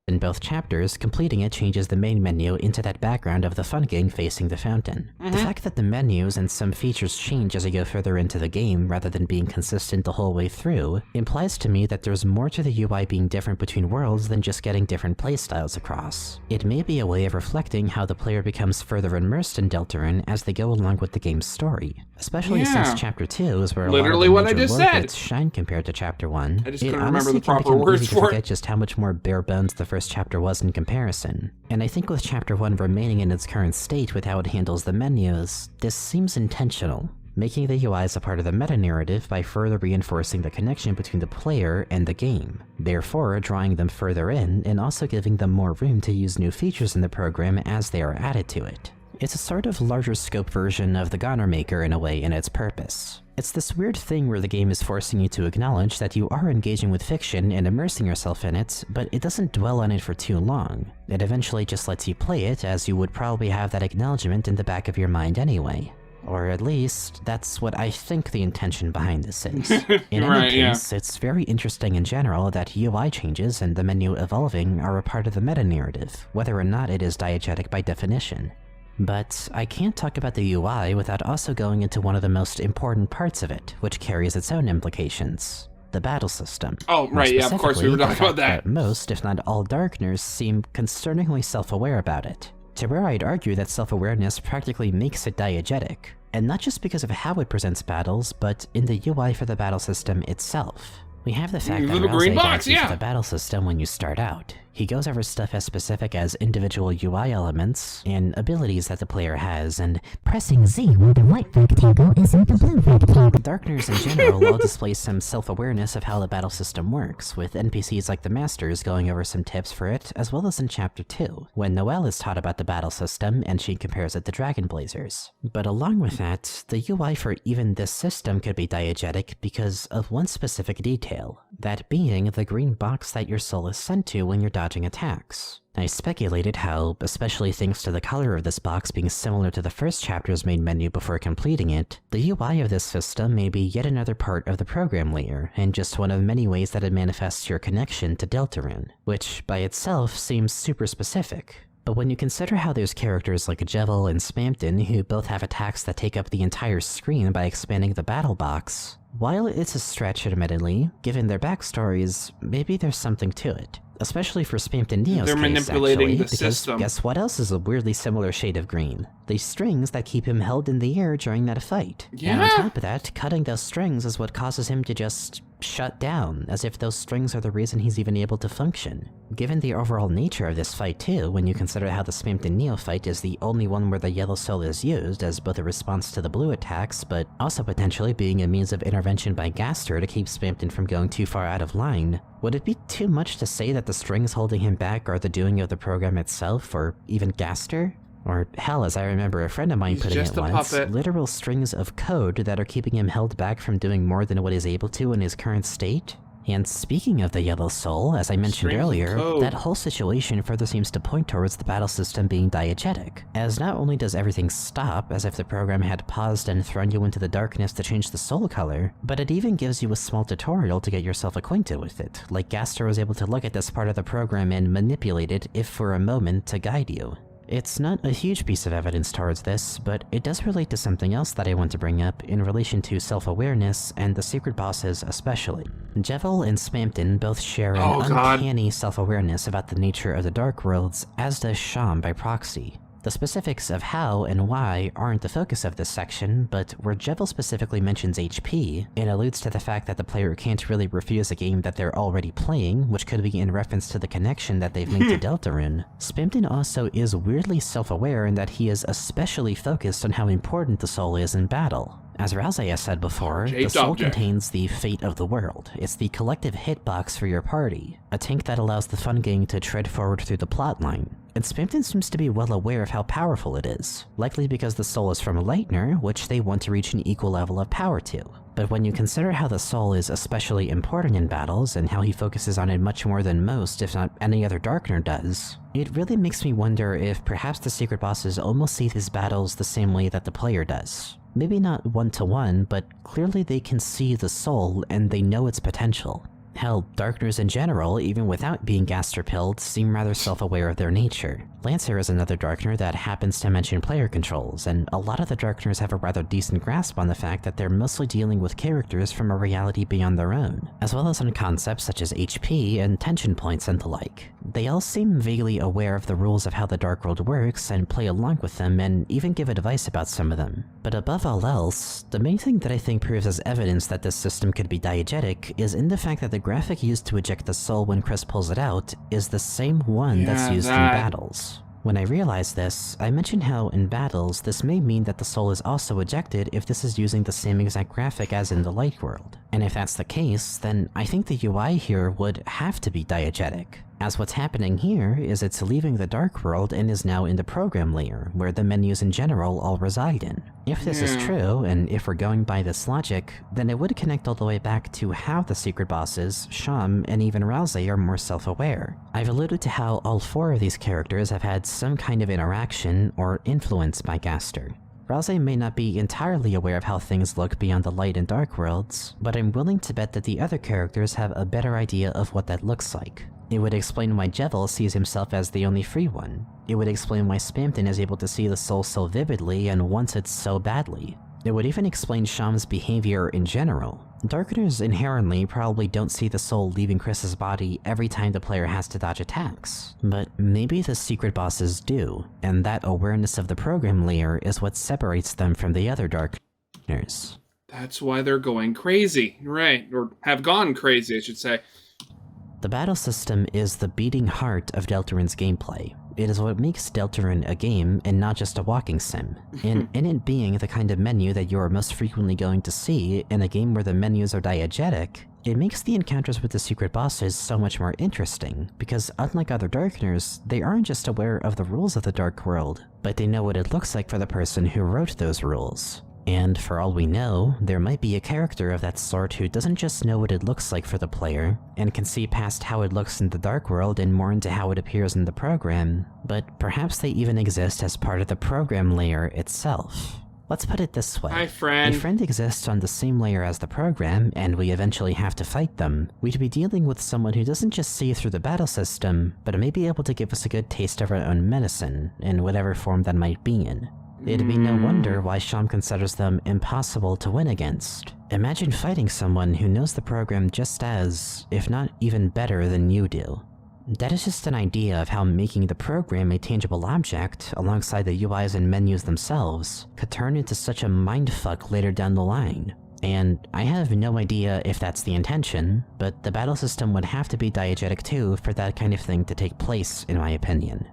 In both chapters, completing it changes the main menu into that background of the fun gang facing the fountain. The fact that the menus and some features change as you go further into the game rather than being consistent the whole way through implies to me that there's more to the UI being different between worlds than just getting different playstyles across. It may be a way of reflecting how the player becomes further immersed in Deltarune as they go along with the game's story. Especially since Chapter 2 is where literally a lot what of I the just major said words shine compared to Chapter 1. I just couldn't remember the proper words for it. Forget just how much more bare bones the first chapter was in comparison. And I think with Chapter 1 remaining in its current state with how it handles the menus, this seems intentional, making the UIs a part of the meta-narrative by further reinforcing the connection between the player and the game, therefore drawing them further in and also giving them more room to use new features in the program as they are added to it. It's a sort of larger scope version of the Goner Maker in a way in its purpose. It's this weird thing where the game is forcing you to acknowledge that you are engaging with fiction and immersing yourself in it, but it doesn't dwell on it for too long. It eventually just lets you play it, as you would probably have that acknowledgement in the back of your mind anyway. Or at least, that's what I think the intention behind this is. In any case, it's very interesting in general that UI changes and the menu evolving are a part of the meta-narrative, whether or not it is diegetic by definition. But I can't talk about the UI without also going into one of the most important parts of it, which carries its own implications. The battle system. Oh, right, yeah, of course we were talking about that. Most, if not all, Darkners seem concerningly self-aware about it, to where I'd argue that self-awareness practically makes it diegetic. And not just because of how it presents battles, but in the UI for the battle system itself. We have the fact that Ralsei guides you through the battle system when you start out. He goes over stuff as specific as individual UI elements and abilities that the player has, and pressing Z when the white rectangle isn't the blue rectangle. Darkners in general will display some self-awareness of how the battle system works, with NPCs like the Masters going over some tips for it, as well as in Chapter 2, when Noelle is taught about the battle system and she compares it to Dragon Blazers. But along with that, the UI for even this system could be diegetic because of one specific detail, that being the green box that your soul is sent to when you're dodging attacks. I speculated how, especially thanks to the color of this box being similar to the first chapter's main menu before completing it, the UI of this system may be yet another part of the program layer, and just one of many ways that it manifests your connection to Deltarune, which by itself seems super specific. But when you consider how there's characters like Jevil and Spampton who both have attacks that take up the entire screen by expanding the battle box, while it's a stretch admittedly, given their backstories, maybe there's something to it. Especially for Spampton Neo's They're case, manipulating actually, the because system. Guess what else is a weirdly similar shade of green? The strings that keep him held in the air during that fight. Yeah. And on top of that, cutting those strings is what causes him to just shut down, as if those strings are the reason he's even able to function. Given the overall nature of this fight too, when you consider how the Spampton Neo fight is the only one where the yellow soul is used as both a response to the blue attacks, but also potentially being a means of intervention by Gaster to keep Spampton from going too far out of line, would it be too much to say that the strings holding him back are the doing of the program itself, or even Gaster? Or hell, as I remember a friend of mine putting it once, literal strings of code that are keeping him held back from doing more than what he's able to in his current state? And speaking of the Yellow Soul, as I mentioned Strings of earlier, code. that whole situation further seems to point towards the battle system being diegetic, as not only does everything stop as if the program had paused and thrown you into the darkness to change the soul color, but it even gives you a small tutorial to get yourself acquainted with it, like Gaster was able to look at this part of the program and manipulate it if for a moment to guide you. It's not a huge piece of evidence towards this, but it does relate to something else that I want to bring up in relation to self-awareness and the secret bosses especially. Jevil and Spamton both share an uncanny self-awareness about the nature of the Dark Worlds, as does Sham by proxy. The specifics of how and why aren't the focus of this section, but where Jevil specifically mentions HP, it alludes to the fact that the player can't really refuse a game that they're already playing, which could be in reference to the connection that they've made to Deltarune. Spamton also is weirdly self-aware in that he is especially focused on how important the soul is in battle. As Ralsei has said before, the soul contains the fate of the world. It's the collective hitbox for your party, a tank that allows the fun gang to tread forward through the plotline. And Spamton seems to be well aware of how powerful it is, likely because the soul is from Lightner, which they want to reach an equal level of power to. But when you consider how the soul is especially important in battles, and how he focuses on it much more than most, if not any other Darkner does, it really makes me wonder if perhaps the secret bosses almost see these battles the same way that the player does. Maybe not one-to-one, but clearly they can see the soul and they know its potential. Hell, Darkners in general, even without being Gaster-pilled, seem rather self-aware of their nature. Lancer is another Darkner that happens to mention player controls, and a lot of the Darkners have a rather decent grasp on the fact that they're mostly dealing with characters from a reality beyond their own, as well as on concepts such as HP and tension points and the like. They all seem vaguely aware of the rules of how the Dark World works and play along with them and even give advice about some of them. But above all else, the main thing that I think proves as evidence that this system could be diegetic is in the fact that the graphic used to eject the soul when Chris pulls it out is the same one that's used in battles. When I realized this, I mentioned how in battles this may mean that the soul is also ejected if this is using the same exact graphic as in the light world. And if that's the case, then I think the UI here would have to be diegetic. As what's happening here is it's leaving the dark world and is now in the program layer, where the menus in general all reside in. If this is true, and if we're going by this logic, then it would connect all the way back to how the secret bosses, Sham, and even Ralsei are more self-aware. I've alluded to how all four of these characters have had some kind of interaction or influence by Gaster. Ralsei may not be entirely aware of how things look beyond the light and dark worlds, but I'm willing to bet that the other characters have a better idea of what that looks like. It would explain why Jevil sees himself as the only free one. It would explain why Spamton is able to see the soul so vividly and wants it so badly. It would even explain Sham's behavior in general. Darkners inherently probably don't see the soul leaving Chris's body every time the player has to dodge attacks, but maybe the secret bosses do, and that awareness of the program layer is what separates them from the other Darkners. That's why they're going crazy, right? Or have gone crazy, I should say. The battle system is the beating heart of Deltarune's gameplay. It is what makes Deltarune a game and not just a walking sim. And in it being the kind of menu that you are most frequently going to see in a game where the menus are diegetic, it makes the encounters with the secret bosses so much more interesting, because unlike other Darkners, they aren't just aware of the rules of the Dark World, but they know what it looks like for the person who wrote those rules. And for all we know, there might be a character of that sort who doesn't just know what it looks like for the player, and can see past how it looks in the Dark World and more into how it appears in the program, but perhaps they even exist as part of the program layer itself. Let's put it this way. Hi, friend. If friend exists on the same layer as the program, and we eventually have to fight them, we'd be dealing with someone who doesn't just see through the battle system, but may be able to give us a good taste of our own medicine, in whatever form that might be in. It'd be no wonder why Sham considers them impossible to win against. Imagine fighting someone who knows the program just as, if not even better than you do. That is just an idea of how making the program a tangible object, alongside the UIs and menus themselves, could turn into such a mindfuck later down the line. And I have no idea if that's the intention, but the battle system would have to be diegetic too for that kind of thing to take place, in my opinion.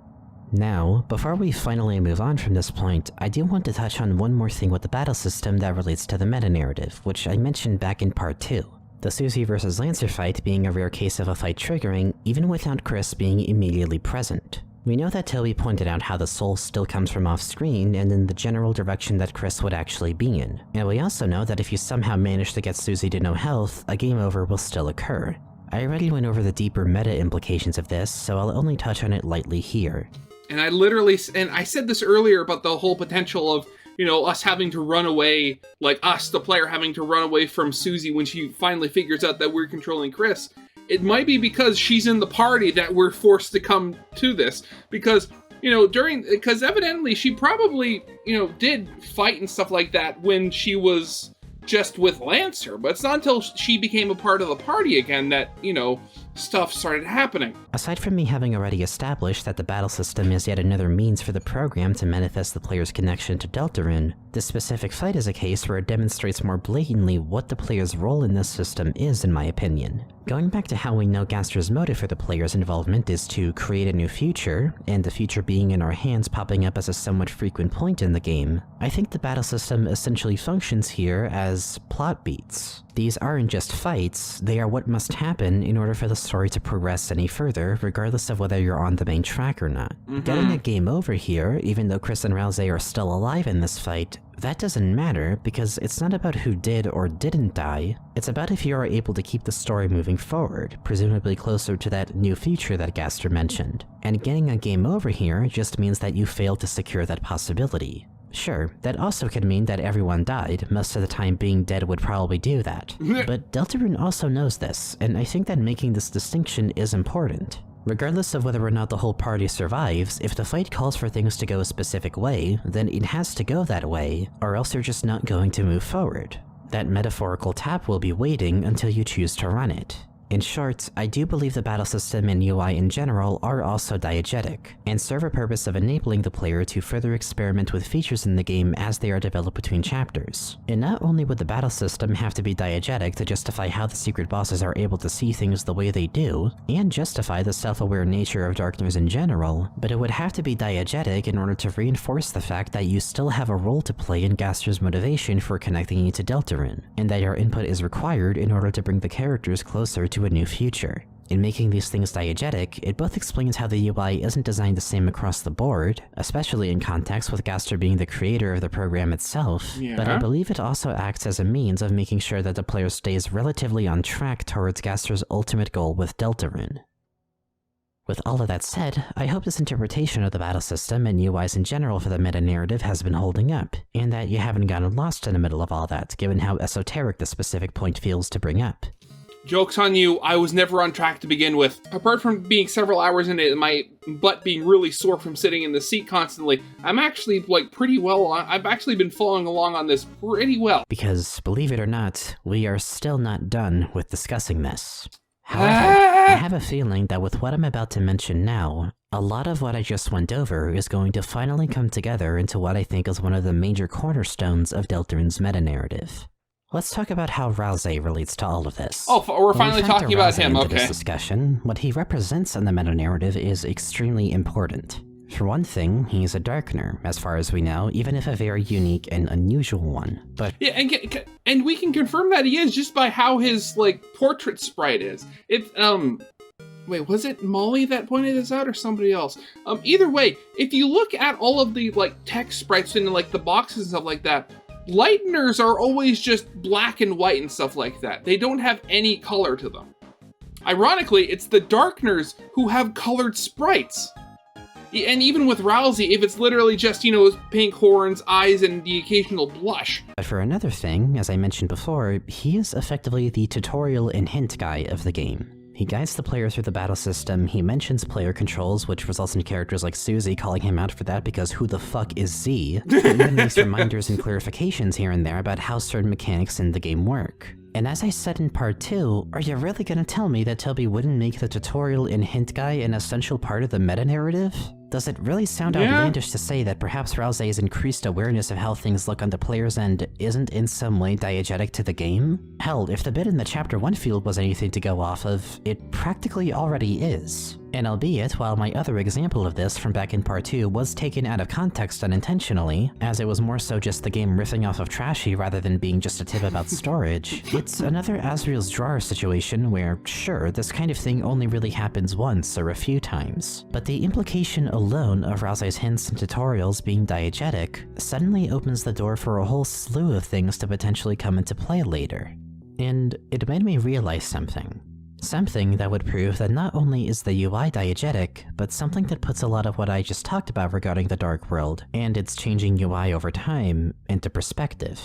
Now, before we finally move on from this point, I do want to touch on one more thing with the battle system that relates to the meta-narrative, which I mentioned back in part 2. The Susie vs. Lancer fight being a rare case of a fight triggering, even without Chris being immediately present. We know that Toby pointed out how the soul still comes from off-screen and in the general direction that Chris would actually be in. And we also know that if you somehow manage to get Susie to no health, a game over will still occur. I already went over the deeper meta implications of this, so I'll only touch on it lightly here. And I said this earlier about the whole potential of, us having to run away, like us, the player, having to run away from Susie when she finally figures out that we're controlling Chris. It might be because she's in the party that we're forced to come to this. Because, because evidently she probably, did fight and stuff like that when she was just with Lancer. But it's not until she became a part of the party again that, stuff started happening. Aside from me having already established that the battle system is yet another means for the program to manifest the player's connection to Deltarune, this specific fight is a case where it demonstrates more blatantly what the player's role in this system is, in my opinion. Going back to how we know Gaster's motive for the player's involvement is to create a new future, and the future being in our hands popping up as a somewhat frequent point in the game, I think the battle system essentially functions here as plot beats. These aren't just fights, they are what must happen in order for the story to progress any further, regardless of whether you're on the main track or not. Getting a game over here, even though Chris and Ralsei are still alive in this fight, that doesn't matter because it's not about who did or didn't die, it's about if you are able to keep the story moving forward, presumably closer to that new future that Gaster mentioned. And getting a game over here just means that you failed to secure that possibility. Sure, that also could mean that everyone died, most of the time being dead would probably do that. But Deltarune also knows this, and I think that making this distinction is important. Regardless of whether or not the whole party survives, if the fight calls for things to go a specific way, then it has to go that way, or else you're just not going to move forward. That metaphorical tap will be waiting until you choose to run it. In short, I do believe the battle system and UI in general are also diegetic, and serve a purpose of enabling the player to further experiment with features in the game as they are developed between chapters. And not only would the battle system have to be diegetic to justify how the secret bosses are able to see things the way they do, and justify the self-aware nature of Darkners in general, but it would have to be diegetic in order to reinforce the fact that you still have a role to play in Gaster's motivation for connecting you to Deltarune, and that your input is required in order to bring the characters closer to a new future. In making these things diegetic, it both explains how the UI isn't designed the same across the board, especially in context with Gaster being the creator of the program itself, but I believe it also acts as a means of making sure that the player stays relatively on track towards Gaster's ultimate goal with Deltarune. With all of that said, I hope this interpretation of the battle system and UIs in general for the meta-narrative has been holding up, and that you haven't gotten lost in the middle of all that, given how esoteric the specific point feels to bring up. Joke's on you, I was never on track to begin with. Apart from being several hours in it and my butt being really sore from sitting in the seat constantly, I'm actually, pretty well on. I've actually been following along on this pretty well. Because, believe it or not, we are still not done with discussing this. However, I have a feeling that with what I'm about to mention now, a lot of what I just went over is going to finally come together into what I think is one of the major cornerstones of Deltarune's meta-narrative. Let's talk about how Ralsei relates to all of this. Oh, we're finally talking about him, okay. This discussion, what he represents in the meta-narrative is extremely important. For one thing, he's a Darkener, as far as we know, even if a very unique and unusual one. But yeah, and we can confirm that he is just by how his portrait sprite is. Wait, was it Molly that pointed this out or somebody else? Either way, if you look at all of the text sprites in the boxes and stuff like that, Lighteners are always just black and white and stuff like that. They don't have any color to them. Ironically, it's the Darkeners who have colored sprites. And even with Ralsei, if it's literally just, pink horns, eyes, and the occasional blush. But for another thing, as I mentioned before, he is effectively the tutorial and hint guy of the game. He guides the player through the battle system, he mentions player controls, which results in characters like Susie calling him out for that because who the fuck is Z? He even makes reminders and clarifications here and there about how certain mechanics in the game work. And as I said in part 2, are you really gonna tell me that Toby wouldn't make the tutorial and hint guy an essential part of the meta-narrative? Does it really sound outlandish to say that perhaps Ralsei's increased awareness of how things look on the player's end isn't in some way diegetic to the game? Hell, if the bit in the Chapter 1 field was anything to go off of, it practically already is. And albeit, while my other example of this from back in part 2 was taken out of context unintentionally, as it was more so just the game riffing off of Trashy rather than being just a tip about storage, it's another Asriel's Drawer situation where, sure, this kind of thing only really happens once or a few times, but the implication alone of Ralsei's hints and tutorials being diegetic suddenly opens the door for a whole slew of things to potentially come into play later. And it made me realize something. Something that would prove that not only is the UI diegetic, but something that puts a lot of what I just talked about regarding the Dark World, and its changing UI over time, into perspective.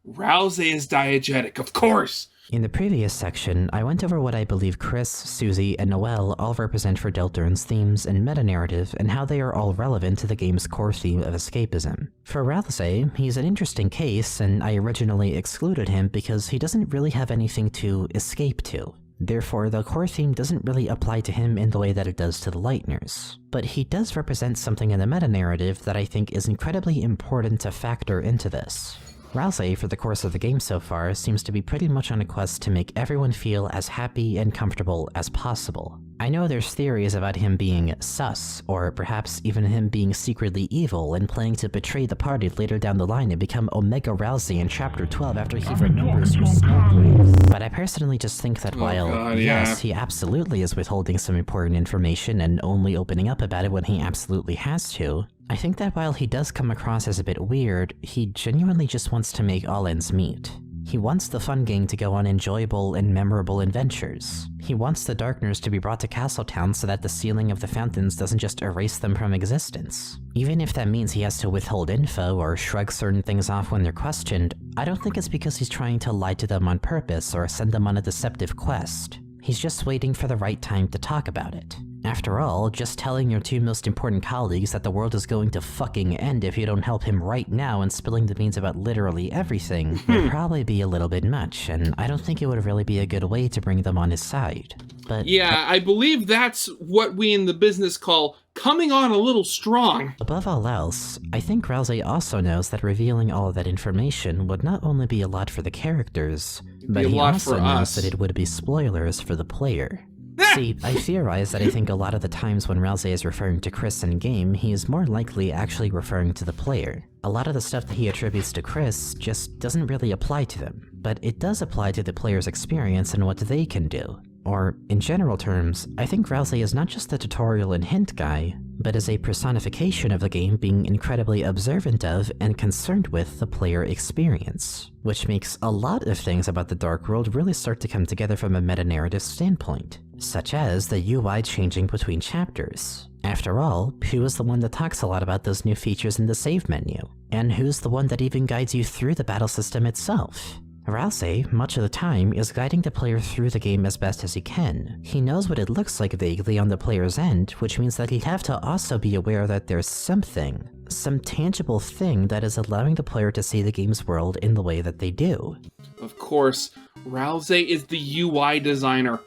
Ralsei is diegetic, of course! In the previous section, I went over what I believe Chris, Susie, and Noelle all represent for Deltarune's themes and meta-narrative, and how they are all relevant to the game's core theme of escapism. For Ralsei, he's an interesting case, and I originally excluded him because he doesn't really have anything to escape to. Therefore, the core theme doesn't really apply to him in the way that it does to the Lightners. But he does represent something in the meta-narrative that I think is incredibly important to factor into this. Ralsei, for the course of the game so far, seems to be pretty much on a quest to make everyone feel as happy and comfortable as possible. I know there's theories about him being sus, or perhaps even him being secretly evil and planning to betray the party later down the line and become Omega Ralsei in Chapter 12 after he remembers her Snowblade. But I personally just think that while, yes, he absolutely is withholding some important information and only opening up about it when he absolutely has to, I think that while he does come across as a bit weird, he genuinely just wants to make all ends meet. He wants the fun gang to go on enjoyable and memorable adventures. He wants the Darkners to be brought to Castletown so that the sealing of the fountains doesn't just erase them from existence. Even if that means he has to withhold info or shrug certain things off when they're questioned, I don't think it's because he's trying to lie to them on purpose or send them on a deceptive quest. He's just waiting for the right time to talk about it. After all, just telling your two most important colleagues that the world is going to fucking end if you don't help him right now and spilling the beans about literally everything would probably be a little bit much, and I don't think it would really be a good way to bring them on his side. But yeah, I believe that's what we in the business call coming on a little strong. Above all else, I think Ralsei also knows that revealing all of that information would not only be a lot for the characters, but he also knows that it would be spoilers for the player. See, I theorize that I think a lot of the times when Ralsei is referring to Chris in game, he is more likely actually referring to the player. A lot of the stuff that he attributes to Chris just doesn't really apply to them, but it does apply to the player's experience and what they can do. Or, in general terms, I think Ralsei is not just the tutorial and hint guy, but is a personification of the game being incredibly observant of and concerned with the player experience, which makes a lot of things about the Dark World really start to come together from a meta-narrative standpoint, such as the UI changing between chapters. After all, who is the one that talks a lot about those new features in the save menu? And who's the one that even guides you through the battle system itself? Ralsei, much of the time, is guiding the player through the game as best as he can. He knows what it looks like vaguely on the player's end, which means that he'd have to also be aware that there's something, some tangible thing that is allowing the player to see the game's world in the way that they do. Of course, Ralsei is the UI designer.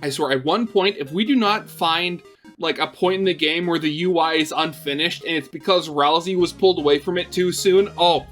I swear, at one point, if we do not find like a point in the game where the UI is unfinished and it's because Ralsei was pulled away from it too soon, oh,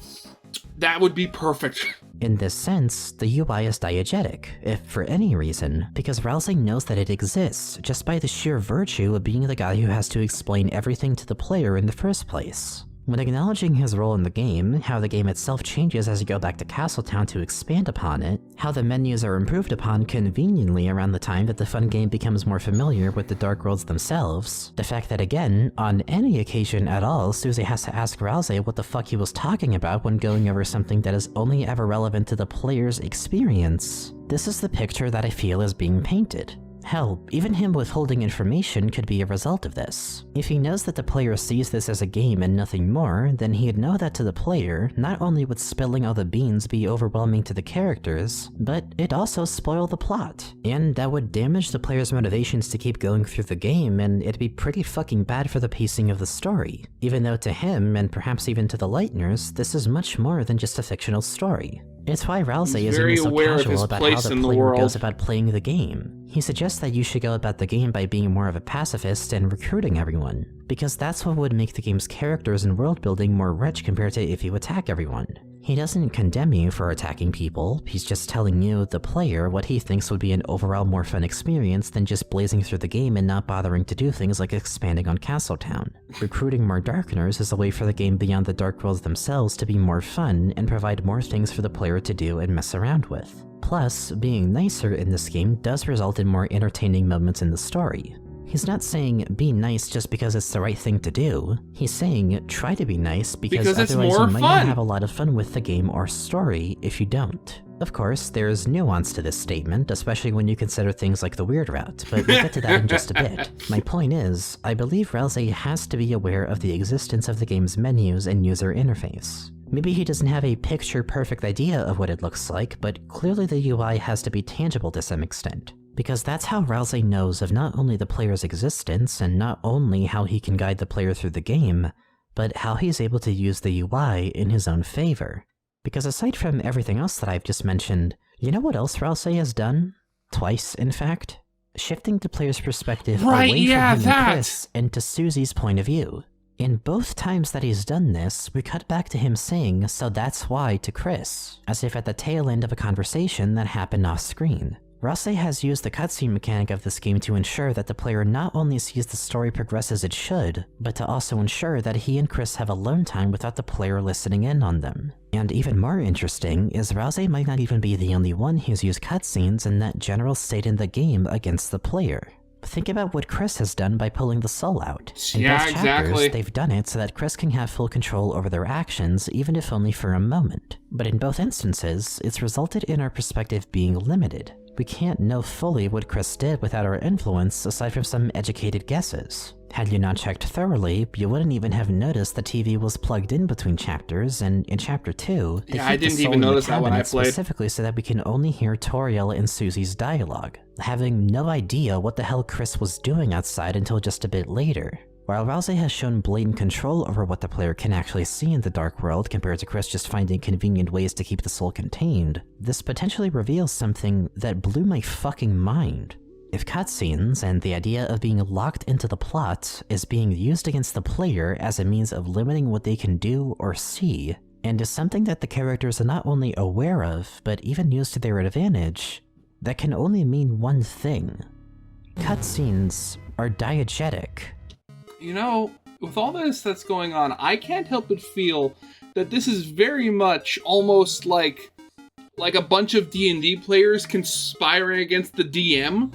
that would be perfect. In this sense, the UI is diegetic, if for any reason, because Ralsei knows that it exists just by the sheer virtue of being the guy who has to explain everything to the player in the first place. When acknowledging his role in the game, how the game itself changes as you go back to Castletown to expand upon it, how the menus are improved upon conveniently around the time that the fun game becomes more familiar with the Dark Worlds themselves, the fact that again, on any occasion at all, Susie has to ask Ralsei what the fuck he was talking about when going over something that is only ever relevant to the player's experience, this is the picture that I feel is being painted. Hell, even him withholding information could be a result of this. If he knows that the player sees this as a game and nothing more, then he'd know that to the player, not only would spilling all the beans be overwhelming to the characters, but it'd also spoil the plot. And that would damage the player's motivations to keep going through the game, and it'd be pretty fucking bad for the pacing of the story. Even though to him, and perhaps even to the Lightners, this is much more than just a fictional story. It's why Ralsei is even so casual about how the player goes about playing the game. He suggests suggests that you should go about the game by being more of a pacifist and recruiting everyone, because that's what would make the game's characters and world building more rich compared to if you attack everyone. He doesn't condemn you for attacking people, he's just telling you, the player, what he thinks would be an overall more fun experience than just blazing through the game and not bothering to do things like expanding on Castletown. Recruiting more Darkeners is a way for the game beyond the Dark Worlds themselves to be more fun and provide more things for the player to do and mess around with. Plus, being nicer in this game does result in more entertaining moments in the story. He's not saying be nice just because it's the right thing to do. He's saying try to be nice because it's otherwise more you might fun. not have a lot of fun with the game or story if you don't. Of course, there's nuance to this statement, especially when you consider things like the weird route, but we'll get to that in just a bit. My point is, I believe Ralsei has to be aware of the existence of the game's menus and user interface. Maybe he doesn't have a picture-perfect idea of what it looks like, but clearly the UI has to be tangible to some extent. Because that's how Ralsei knows of not only the player's existence, and not only how he can guide the player through the game, but how he's able to use the UI in his own favor. Because aside from everything else that I've just mentioned, you know what else Ralsei has done? Twice, in fact? Shifting the player's perspective away from him and Chris into Susie's point of view. In both times that he's done this, we cut back to him saying, "So that's why," to Chris, as if at the tail end of a conversation that happened off-screen. Ralsei has used the cutscene mechanic of this game to ensure that the player not only sees the story progress as it should, but to also ensure that he and Chris have alone time without the player listening in on them. And even more interesting is Ralsei might not even be the only one who's used cutscenes in that general state in the game against the player. Think about what Chris has done by pulling the soul out. In both chapters, they've done it so that Chris can have full control over their actions, even if only for a moment. But in both instances, it's resulted in our perspective being limited. We can't know fully what Chris did without our influence, aside from some educated guesses. Had you not checked thoroughly, you wouldn't even have noticed the TV was plugged in between chapters, and in Chapter 2, they I didn't even notice that when I played. Specifically so that we can only hear Toriel and Susie's dialogue, having no idea what the hell Chris was doing outside until just a bit later. While Ralsei has shown blatant control over what the player can actually see in the Dark World compared to Chris just finding convenient ways to keep the soul contained, this potentially reveals something that blew my fucking mind. If cutscenes and the idea of being locked into the plot is being used against the player as a means of limiting what they can do or see, and is something that the characters are not only aware of, but even use to their advantage, that can only mean one thing. Cutscenes are diegetic. You know, with all this that's going on, I can't help but feel that this is very much almost like a bunch of D&D players conspiring against the DM.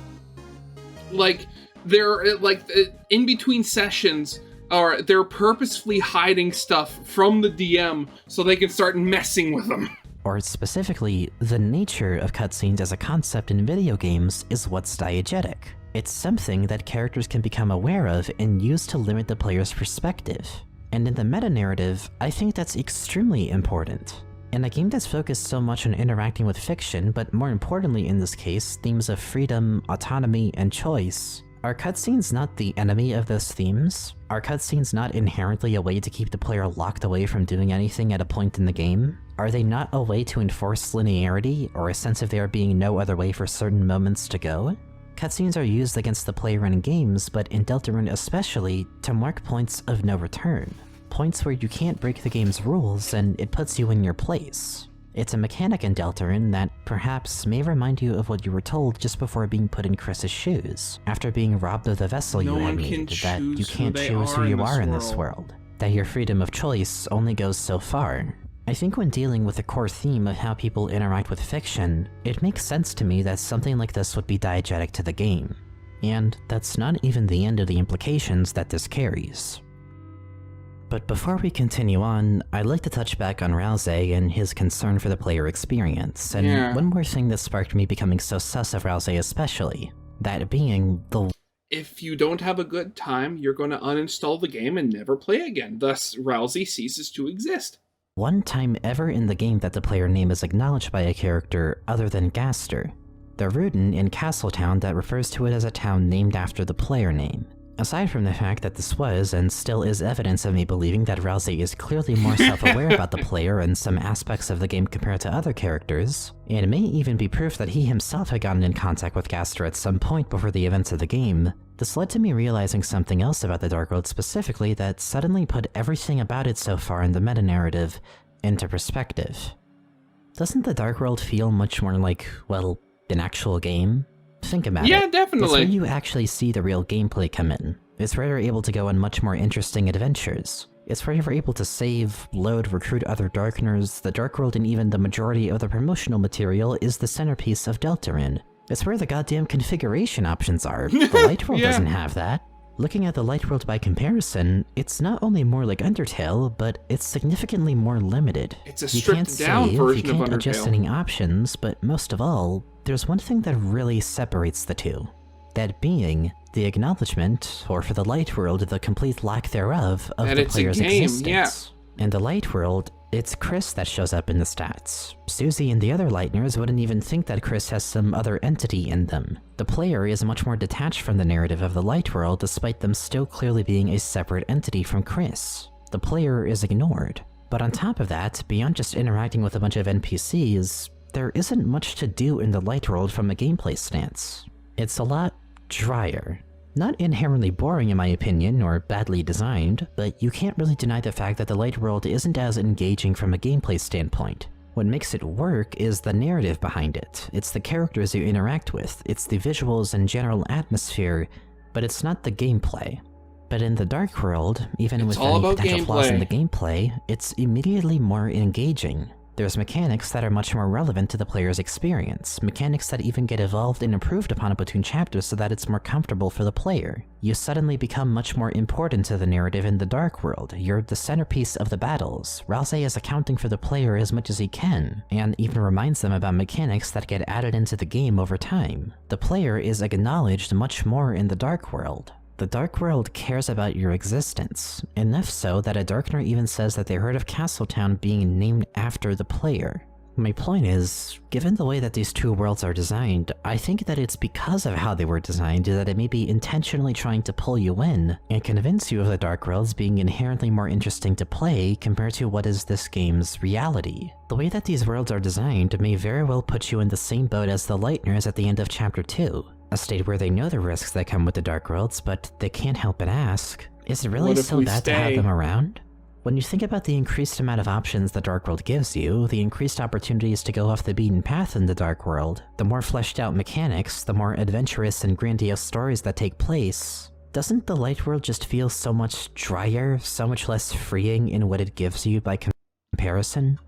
Like, they're, like, in between sessions, they're purposefully hiding stuff from the DM so they can start messing with them. Or specifically, the nature of cutscenes as a concept in video games is what's diegetic. It's something that characters can become aware of and use to limit the player's perspective. And in the meta-narrative, I think that's extremely important. In a game that's focused so much on interacting with fiction, but more importantly in this case, themes of freedom, autonomy, and choice, are cutscenes not the enemy of those themes? Are cutscenes not inherently a way to keep the player locked away from doing anything at a point in the game? Are they not a way to enforce linearity, or a sense of there being no other way for certain moments to go? Cutscenes are used against the player in games, but in Deltarune especially, to mark points of no return. Points where you can't break the game's rules and it puts you in your place. It's a mechanic in Deltarune that perhaps may remind you of what you were told just before being put in Chris's shoes, after being robbed of the vessel you had made, that you can't choose who you are in this world, that your freedom of choice only goes so far. I think when dealing with the core theme of how people interact with fiction, it makes sense to me that something like this would be diegetic to the game. And that's not even the end of the implications that this carries. But before we continue on, I'd like to touch back on Ralsei and his concern for the player experience, and one more thing that sparked me becoming so sus of Ralsei especially, that being the if you don't have a good time, you're going to uninstall the game and never play again, thus Ralsei ceases to exist. one time ever in the game that the player name is acknowledged by a character other than Gaster. The Ruden in Castletown that refers to it as a town named after the player name. Aside from the fact that this was, and still is, evidence of me believing that Ralsei is clearly more self-aware about the player and some aspects of the game compared to other characters, and it may even be proof that he himself had gotten in contact with Gaster at some point before the events of the game, this led to me realizing something else about the Dark World specifically that suddenly put everything about it so far in the meta-narrative into perspective. Doesn't the Dark World feel much more like, well, an actual game? Think about it. Yeah, definitely. It's where you actually see the real gameplay come in. It's where you're able to go on much more interesting adventures. It's where you're able to save, load, recruit other Darkners. The Dark World and even the majority of the promotional material is the centerpiece of Deltarune. It's where the goddamn configuration options are. The Light World doesn't have that. Looking at the Light World by comparison, it's not only more like Undertale, but it's significantly more limited. It's a stripped-down version you of can't adjust Undertale. any options, but most of all, there's one thing that really separates the two. That being the acknowledgement, or for the Light World, the complete lack thereof, of That the it's a player's game, existence. In the Light World, it's Chris that shows up in the stats. Susie and the other Lightners wouldn't even think that Chris has some other entity in them. The player is much more detached from the narrative of the Light World, despite them still clearly being a separate entity from Chris. The player is ignored. But on top of that, beyond just interacting with a bunch of NPCs, there isn't much to do in the Light World from a gameplay stance. It's a lot drier. Not inherently boring in my opinion, or badly designed, but you can't really deny the fact that the Light World isn't as engaging from a gameplay standpoint. What makes it work is the narrative behind it. It's the characters you interact with, it's the visuals and general atmosphere, but it's not the gameplay. But in the Dark World, even with any potential flaws in the gameplay, it's immediately more engaging. There's mechanics that are much more relevant to the player's experience, mechanics that even get evolved and improved upon between chapters so that it's more comfortable for the player. You suddenly become much more important to the narrative in the Dark World. You're the centerpiece of the battles. Ralsei is accounting for the player as much as he can, and even reminds them about mechanics that get added into the game over time. The player is acknowledged much more in the Dark World. The Dark World cares about your existence, enough so that a Darkner even says that they heard of Castletown being named after the player. My point is, given the way that these two worlds are designed, I think that it's because of how they were designed that it may be intentionally trying to pull you in and convince you of the Dark Worlds being inherently more interesting to play compared to what is this game's reality. The way that these worlds are designed may very well put you in the same boat as the Lightners at the end of Chapter 2. A state where they know the risks that come with the Dark Worlds, but they can't help but ask, is it really so bad to have them around? When you think about the increased amount of options the Dark World gives you, the increased opportunities to go off the beaten path in the Dark World, the more fleshed out mechanics, the more adventurous and grandiose stories that take place, doesn't the Light World just feel so much drier, so much less freeing in what it gives you by comparison?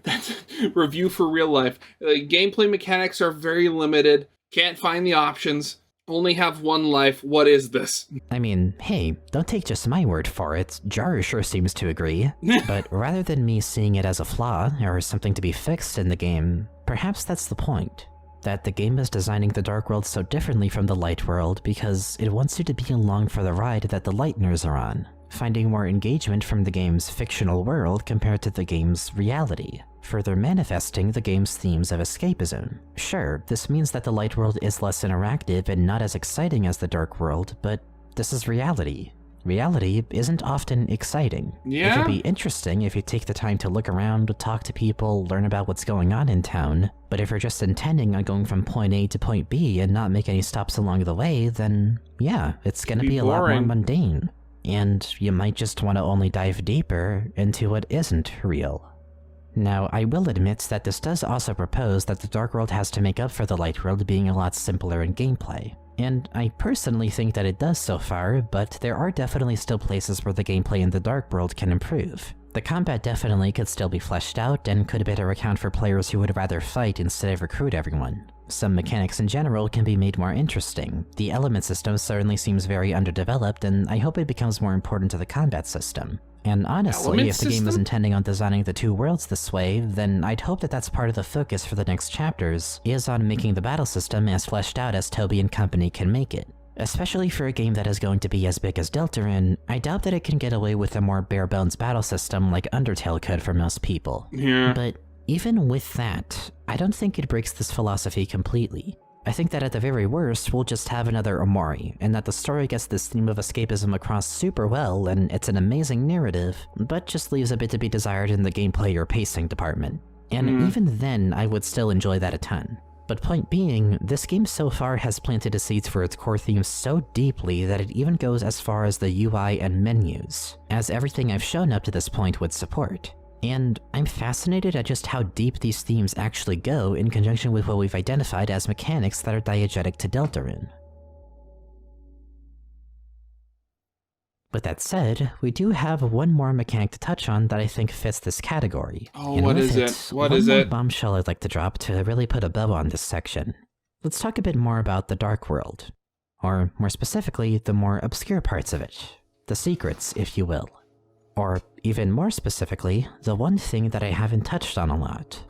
That's review for real life. Gameplay mechanics are very limited. Can't find the options. Only have one life. What is this? I mean, hey, don't take just my word for it. Jar sure seems to agree. But rather than me seeing it as a flaw, or something to be fixed in the game, perhaps that's the point. That the game is designing the Dark World so differently from the Light World because it wants you to be along for the ride that the Lightners are on, finding more engagement from the game's fictional world compared to the game's reality, further manifesting the game's themes of escapism. Sure, this means that the Light World is less interactive and not as exciting as the Dark World, but this is reality. Reality isn't often exciting. Yeah? It can be interesting if you take the time to look around, talk to people, learn about what's going on in town, but if you're just intending on going from point A to point B and not make any stops along the way, then yeah, it's gonna be a lot more mundane. And you might just want to only dive deeper into what isn't real. Now, I will admit that this does also propose that the Dark World has to make up for the Light World being a lot simpler in gameplay. And I personally think that it does so far, but there are definitely still places where the gameplay in the Dark World can improve. The combat definitely could still be fleshed out and could better account for players who would rather fight instead of recruit everyone. Some mechanics in general can be made more interesting. The element system certainly seems very underdeveloped, and I hope it becomes more important to the combat system. And honestly, if the game was intending on designing the two worlds this way, then I'd hope that that's part of the focus for the next chapters, is on making the battle system as fleshed out as Toby and company can make it. Especially for a game that is going to be as big as Deltarune, I doubt that it can get away with a more bare-bones battle system like Undertale could for most people. Yeah. But even with that, I don't think it breaks this philosophy completely. I think that at the very worst, we'll just have another Omori, and that the story gets this theme of escapism across super well, and it's an amazing narrative, but just leaves a bit to be desired in the gameplay or pacing department. And even then, I would still enjoy that a ton. But point being, this game so far has planted the seeds for its core themes so deeply that it even goes as far as the UI and menus, as everything I've shown up to this point would support. And I'm fascinated at just how deep these themes actually go in conjunction with what we've identified as mechanics that are diegetic to Deltarune. With that said, we do have one more mechanic to touch on that I think fits this category. Oh, and what with is it? What one is more it? bombshell I'd like to drop to really put a bow on this section. Let's talk a bit more about the Dark World. Or, more specifically, the more obscure parts of it. The secrets, if you will. Or, even more specifically, the one thing that I haven't touched on a lot.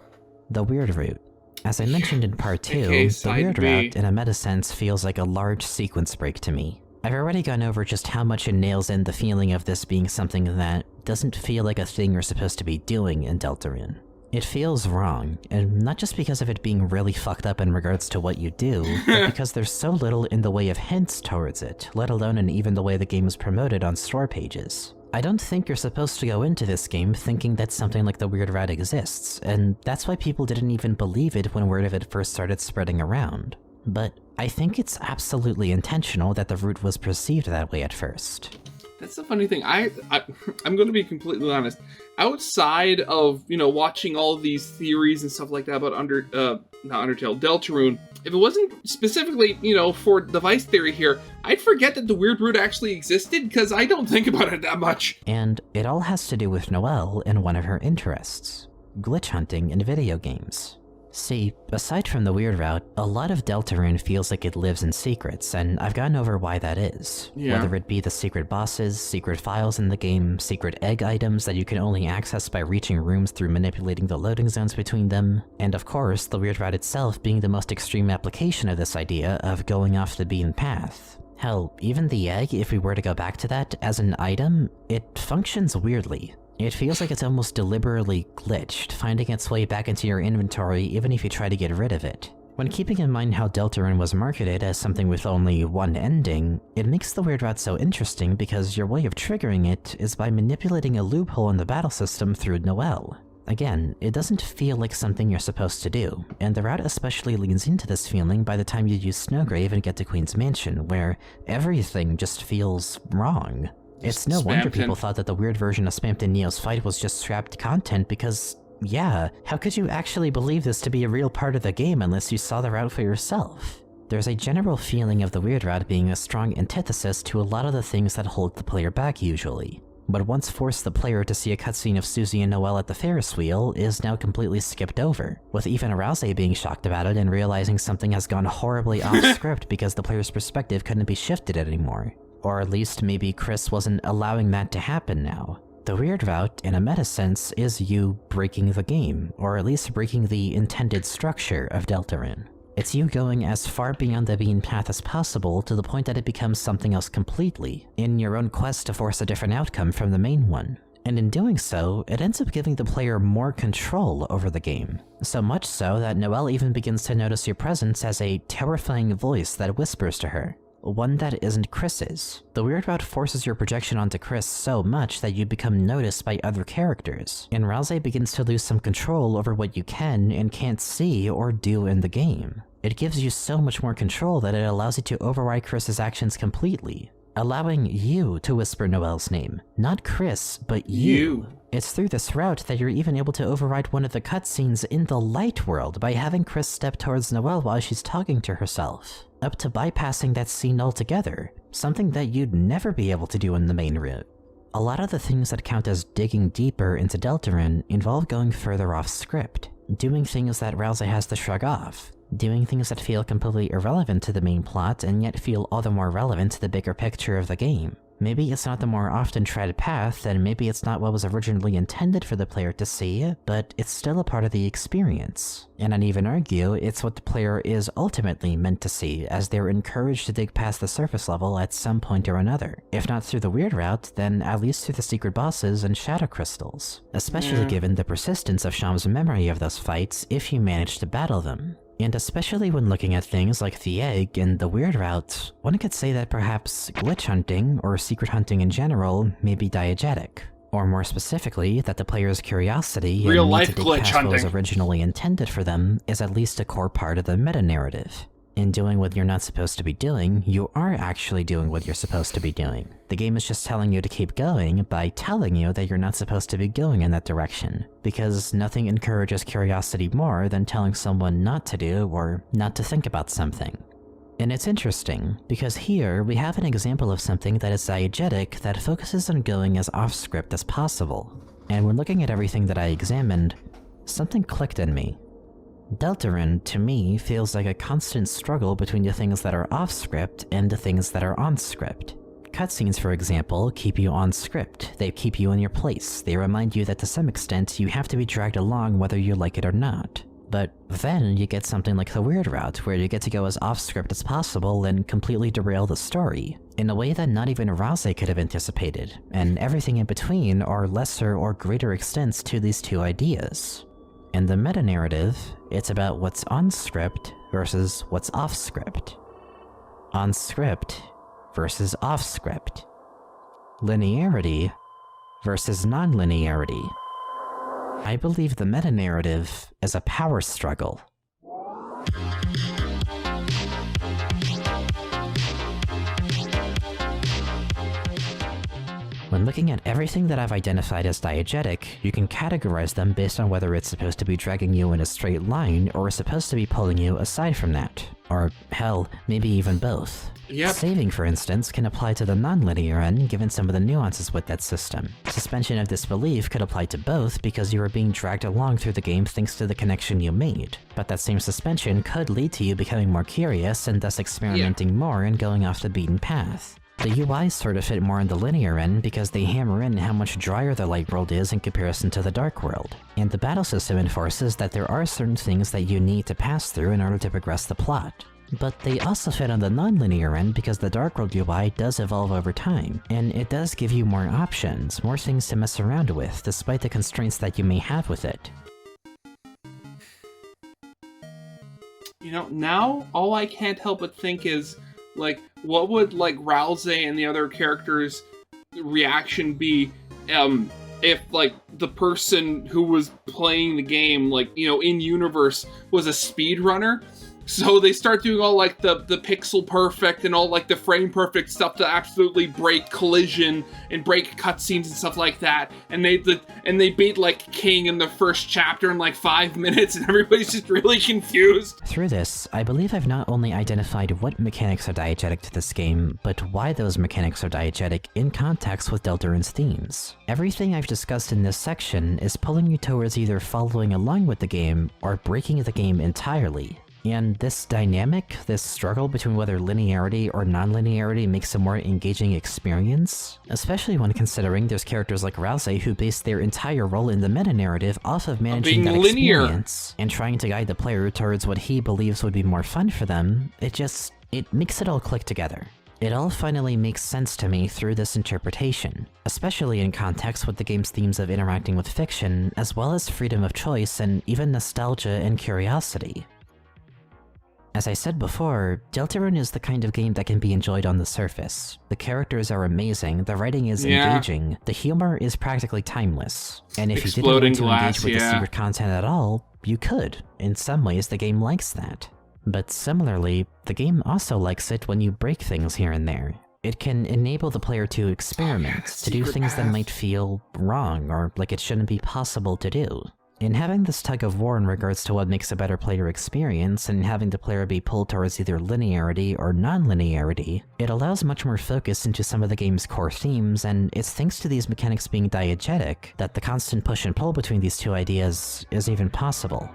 The Weird Route. As I mentioned in part 2, the Weird Route, in a meta sense, feels like a large sequence break to me. I've already gone over just how much it nails in the feeling of this being something that doesn't feel like a thing you're supposed to be doing in Deltarune. It feels wrong, and not just because of it being really fucked up in regards to what you do, but because there's so little in the way of hints towards it, let alone in even the way the game is promoted on store pages. I don't think you're supposed to go into this game thinking that something like the Weird Route exists, and that's why people didn't even believe it when word of it first started spreading around. But I think it's absolutely intentional that the route was perceived that way at first. That's the funny thing. I'm going to be completely honest. Outside of, watching all of these theories and stuff like that about Deltarune, if it wasn't specifically, for device theory here, I'd forget that the Weird Route actually existed because I don't think about it that much. And it all has to do with Noelle and one of her interests: glitch hunting in video games. See, aside from the Weird Route, a lot of Deltarune feels like it lives in secrets, and I've gone over why that is. Yeah. Whether it be the secret bosses, secret files in the game, secret egg items that you can only access by reaching rooms through manipulating the loading zones between them, and of course, the Weird Route itself being the most extreme application of this idea of going off the beaten path. Hell, even the egg, if we were to go back to that, as an item, it functions weirdly. It feels like it's almost deliberately glitched, finding its way back into your inventory even if you try to get rid of it. When keeping in mind how Deltarune was marketed as something with only one ending, it makes the Weird Route so interesting because your way of triggering it is by manipulating a loophole in the battle system through Noelle. Again, it doesn't feel like something you're supposed to do, and the route especially leans into this feeling by the time you use Snowgrave and get to Queen's Mansion, where everything just feels wrong. It's no wonder people thought that the weird version of Spampton Neo's fight was just scrapped content because, yeah, how could you actually believe this to be a real part of the game unless you saw the route for yourself? There's a general feeling of the Weird Route being a strong antithesis to a lot of the things that hold the player back usually. But once force the player to see a cutscene of Susie and Noelle at the Ferris wheel is now completely skipped over, with even Ralsei being shocked about it and realizing something has gone horribly off script because the player's perspective couldn't be shifted anymore. Or at least maybe Chris wasn't allowing that to happen now. The Weird Route, in a meta sense, is you breaking the game, or at least breaking the intended structure of Deltarune. It's you going as far beyond the beaten path as possible to the point that it becomes something else completely, in your own quest to force a different outcome from the main one. And in doing so, it ends up giving the player more control over the game. So much so that Noelle even begins to notice your presence as a terrifying voice that whispers to her. One that isn't Chris's. The Weird Route forces your projection onto Chris so much that you become noticed by other characters, and Ralsei begins to lose some control over what you can and can't see or do in the game. It gives you so much more control that it allows you to override Chris's actions completely, allowing you to whisper Noelle's name. Not Chris, but you. It's through this route that you're even able to override one of the cutscenes in the Light World by having Chris step towards Noelle while she's talking to herself, up to bypassing that scene altogether, something that you'd never be able to do in the main route. A lot of the things that count as digging deeper into Deltarune involve going further off script, doing things that Ralsei has to shrug off, doing things that feel completely irrelevant to the main plot and yet feel all the more relevant to the bigger picture of the game. Maybe it's not the more often tread path, and maybe it's not what was originally intended for the player to see, but it's still a part of the experience. And I'd even argue it's what the player is ultimately meant to see, as they're encouraged to dig past the surface level at some point or another. If not through the Weird Route, then at least through the secret bosses and shadow crystals. Especially given the persistence of Sham's memory of those fights if you manage to battle them. And especially when looking at things like the egg and the weird route, one could say that perhaps glitch hunting, or secret hunting in general, may be diegetic. Or more specifically, that the player's curiosity and need to dig past what was originally intended for them is at least a core part of the meta-narrative. In doing what you're not supposed to be doing, you are actually doing what you're supposed to be doing. The game is just telling you to keep going by telling you that you're not supposed to be going in that direction, because nothing encourages curiosity more than telling someone not to do or not to think about something. And it's interesting, because here we have an example of something that is diegetic that focuses on going as off-script as possible. And when looking at everything that I examined, something clicked in me. Deltarune, to me, feels like a constant struggle between the things that are off-script and the things that are on-script. Cutscenes, for example, keep you on-script. They keep you in your place. They remind you that to some extent, you have to be dragged along whether you like it or not. But then you get something like the weird route, where you get to go as off-script as possible and completely derail the story, in a way that not even Ralsei could have anticipated, and everything in between are lesser or greater extents to these two ideas. In the meta-narrative, it's about what's on-script versus what's off-script. On-script versus off-script. Linearity versus non-linearity. I believe the meta-narrative is a power struggle. When looking at everything that I've identified as diegetic, you can categorize them based on whether it's supposed to be dragging you in a straight line or is supposed to be pulling you aside from that. Or, hell, maybe even both. Yep. Saving, for instance, can apply to the non-linear end given some of the nuances with that system. Suspension of disbelief could apply to both because you are being dragged along through the game thanks to the connection you made. But that same suspension could lead to you becoming more curious and thus experimenting more and going off the beaten path. The UIs sort of fit more in the linear end because they hammer in how much drier the light world is in comparison to the dark world. And the battle system enforces that there are certain things that you need to pass through in order to progress the plot. But they also fit on the non-linear end because the Dark World UI does evolve over time, and it does give you more options, more things to mess around with, despite the constraints that you may have with it. You know, now all I can't help but think is, like, what would, like, Ralsei and the other characters' reaction be, if, like, the person who was playing the game, like, you know, in-universe was a speedrunner? So they start doing all, like, the pixel perfect and all, like, the frame perfect stuff to absolutely break collision and break cutscenes and stuff like that. And they beat, like, King in the first chapter in, like, 5 minutes, and everybody's just really confused. Through this, I believe I've not only identified what mechanics are diegetic to this game, but why those mechanics are diegetic in context with Deltarune's themes. Everything I've discussed in this section is pulling you towards either following along with the game or breaking the game entirely. And this dynamic, this struggle between whether linearity or non-linearity makes a more engaging experience, especially when considering there's characters like Ralsei who base their entire role in the meta-narrative off of managing that experience and trying to guide the player towards what he believes would be more fun for them. It makes it all click together. It all finally makes sense to me through this interpretation, especially in context with the game's themes of interacting with fiction, as well as freedom of choice and even nostalgia and curiosity. As I said before, Deltarune is the kind of game that can be enjoyed on the surface. The characters are amazing, the writing is engaging, the humor is practically timeless. And if you didn't want to engage with the secret content at all, you could. In some ways, the game likes that. But similarly, the game also likes it when you break things here and there. It can enable the player to experiment, to do things that might feel wrong or like it shouldn't be possible to do. In having this tug of war in regards to what makes a better player experience, and having the player be pulled towards either linearity or non-linearity, it allows much more focus into some of the game's core themes, and it's thanks to these mechanics being diegetic that the constant push and pull between these two ideas is even possible.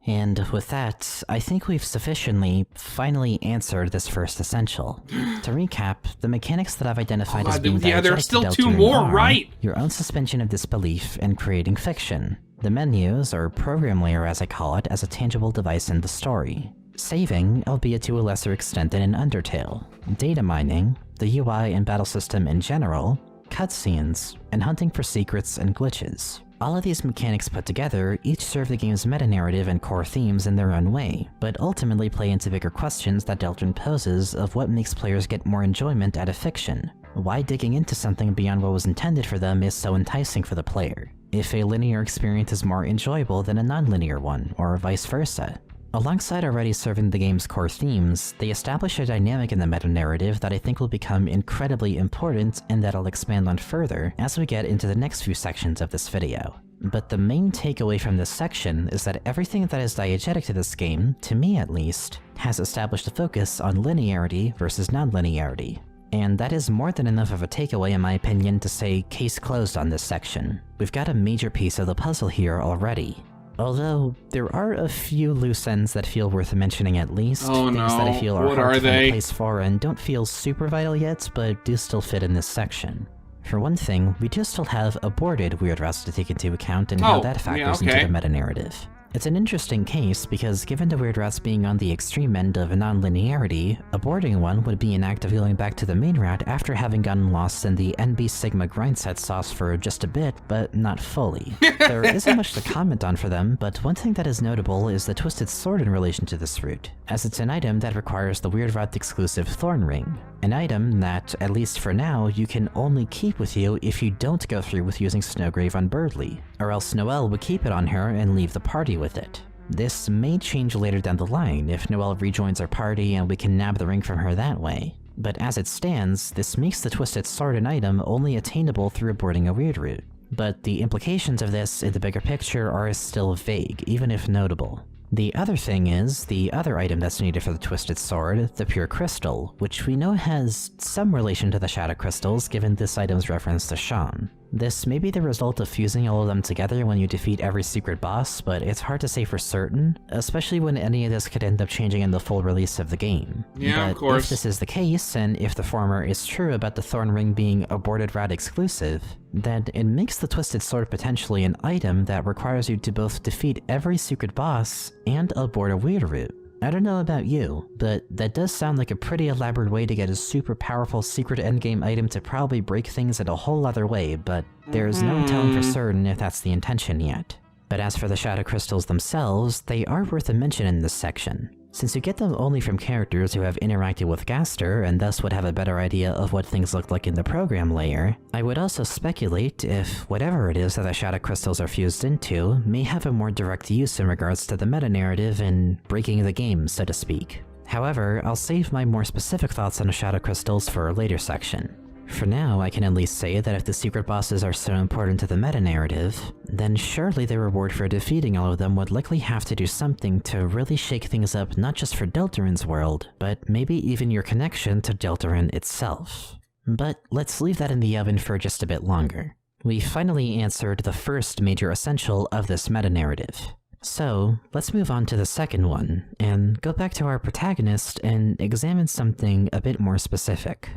And with that, I think we've finally answered this first essential. To recap, the mechanics that I've identified as being diegetic there are still to two Deltarune more, are right? your own suspension of disbelief and creating fiction. The menus, or program layer as I call it, as a tangible device in the story. Saving, albeit to a lesser extent than in Undertale. Data mining, the UI and battle system in general. Cutscenes, and hunting for secrets and glitches. All of these mechanics put together each serve the game's meta-narrative and core themes in their own way, but ultimately play into bigger questions that Deltarune poses of what makes players get more enjoyment out of fiction. Why digging into something beyond what was intended for them is so enticing for the player. If a linear experience is more enjoyable than a non-linear one, or vice versa. Alongside already serving the game's core themes, they establish a dynamic in the meta-narrative that I think will become incredibly important and that I'll expand on further as we get into the next few sections of this video. But the main takeaway from this section is that everything that is diegetic to this game, to me at least, has established a focus on linearity versus non-linearity. And that is more than enough of a takeaway in my opinion to say case closed on this section. We've got a major piece of the puzzle here already. Although, there are a few loose ends that feel worth mentioning at least, things that I feel are hard to find a place for and don't feel super vital yet, but do still fit in this section. For one thing, we do still have aborted weird routes to take into account and how that factors into the meta-narrative. It's an interesting case because given the weird routes being on the extreme end of non-linearity, aborting one would be an act of going back to the main route after having gotten lost in the NB Sigma grindset sauce for just a bit, but not fully. There isn't much to comment on for them, but one thing that is notable is the Twisted Sword in relation to this route, as it's an item that requires the weird route exclusive Thorn Ring. An item that, at least for now, you can only keep with you if you don't go through with using Snowgrave on Birdly, or else Noelle would keep it on her and leave the party with it. This may change later down the line if Noelle rejoins our party and we can nab the ring from her that way, but as it stands, this makes the Twisted Sword an item only attainable through aborting a weird route. But the implications of this in the bigger picture are still vague, even if notable. The other thing is, the other item that's needed for the Twisted Sword, the Pure Crystal, which we know has some relation to the Shadow Crystals given this item's reference to Sean. This may be the result of fusing all of them together when you defeat every secret boss, but it's hard to say for certain, especially when any of this could end up changing in the full release of the game. Yeah, but of course. If this is the case, and if the former is true about the Thorn Ring being aborted route exclusive, then it makes the Twisted Sword potentially an item that requires you to both defeat every secret boss and abort a weird route. I don't know about you, but that does sound like a pretty elaborate way to get a super powerful secret endgame item to probably break things in a whole other way, but there's no telling for certain if that's the intention yet. But as for the Shadow Crystals themselves, they are worth a mention in this section. Since you get them only from characters who have interacted with Gaster and thus would have a better idea of what things look like in the program layer, I would also speculate if whatever it is that the Shadow Crystals are fused into may have a more direct use in regards to the meta-narrative and breaking the game, so to speak. However, I'll save my more specific thoughts on the Shadow Crystals for a later section. For now, I can at least say that if the secret bosses are so important to the meta-narrative, then surely the reward for defeating all of them would likely have to do something to really shake things up not just for Deltarune's world, but maybe even your connection to Deltarune itself. But let's leave that in the oven for just a bit longer. We finally answered the first major essential of this meta-narrative. So, let's move on to the second one, and go back to our protagonist and examine something a bit more specific.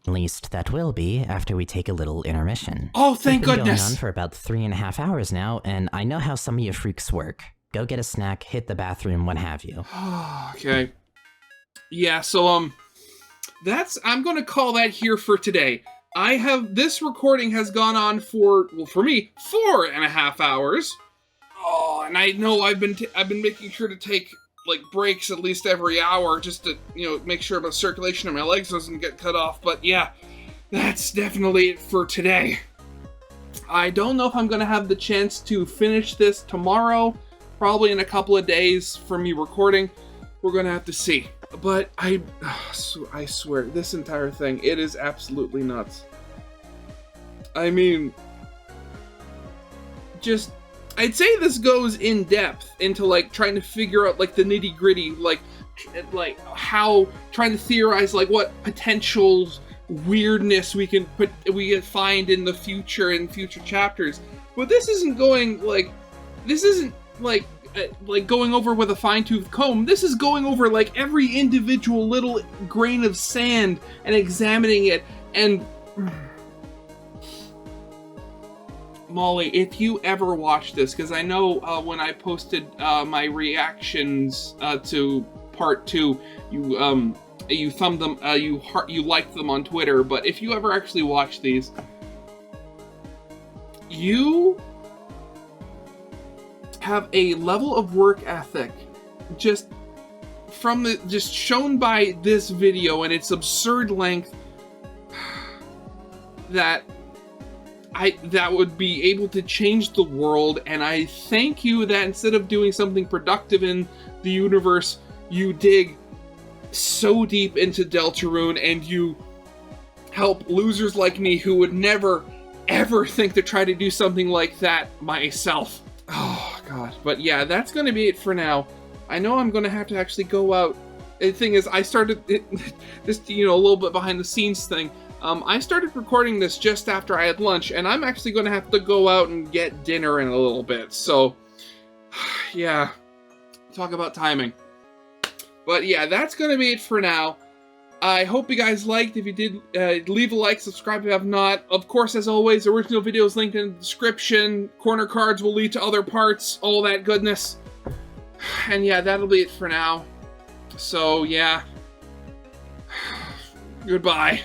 At least that will be after we take a little intermission. Oh, thank We've been goodness! going on for about 3.5 hours now, and I know how some of you freaks work. Go get a snack, hit the bathroom, what have you. Okay. Yeah, so, I'm gonna call that here for today. This recording has gone on for, well, for me, 4.5 hours. Oh, and I know I've been making sure to take like breaks at least every hour just to, make sure my circulation in my legs doesn't get cut off. But yeah, that's definitely it for today. I don't know if I'm gonna have the chance to finish this tomorrow, probably in a couple of days from me recording. We're gonna have to see. But I swear, this entire thing, it is absolutely nuts. I mean, I'd say this goes in depth into like trying to figure out like the nitty gritty, like how trying to theorize like what potential weirdness we can find in the future in future chapters. But this isn't going like going over with a fine-tooth comb. This is going over like every individual little grain of sand and examining it. And Molly, if you ever watch this, because I know when I posted my reactions to part 2, you thumbed them, you liked them on Twitter. But if you ever actually watch these, you have a level of work ethic just shown by this video and its absurd length that would be able to change the world. And I thank you that instead of doing something productive in the universe, you dig so deep into Deltarune and you help losers like me who would never ever think to try to do something like that myself. Oh god. But yeah, that's gonna be it for now. I know I'm gonna have to actually go out. The thing is, I started just, you know, a little bit behind the scenes thing. I started recording this just after I had lunch, and I'm actually gonna have to go out and get dinner in a little bit. So yeah, talk about timing. But yeah, that's gonna be it for now. I hope you guys liked. If you did, leave a like, subscribe if you have not. Of course, as always, original videos linked in the description. Corner cards will lead to other parts, all that goodness. And yeah, that'll be it for now. So yeah, goodbye.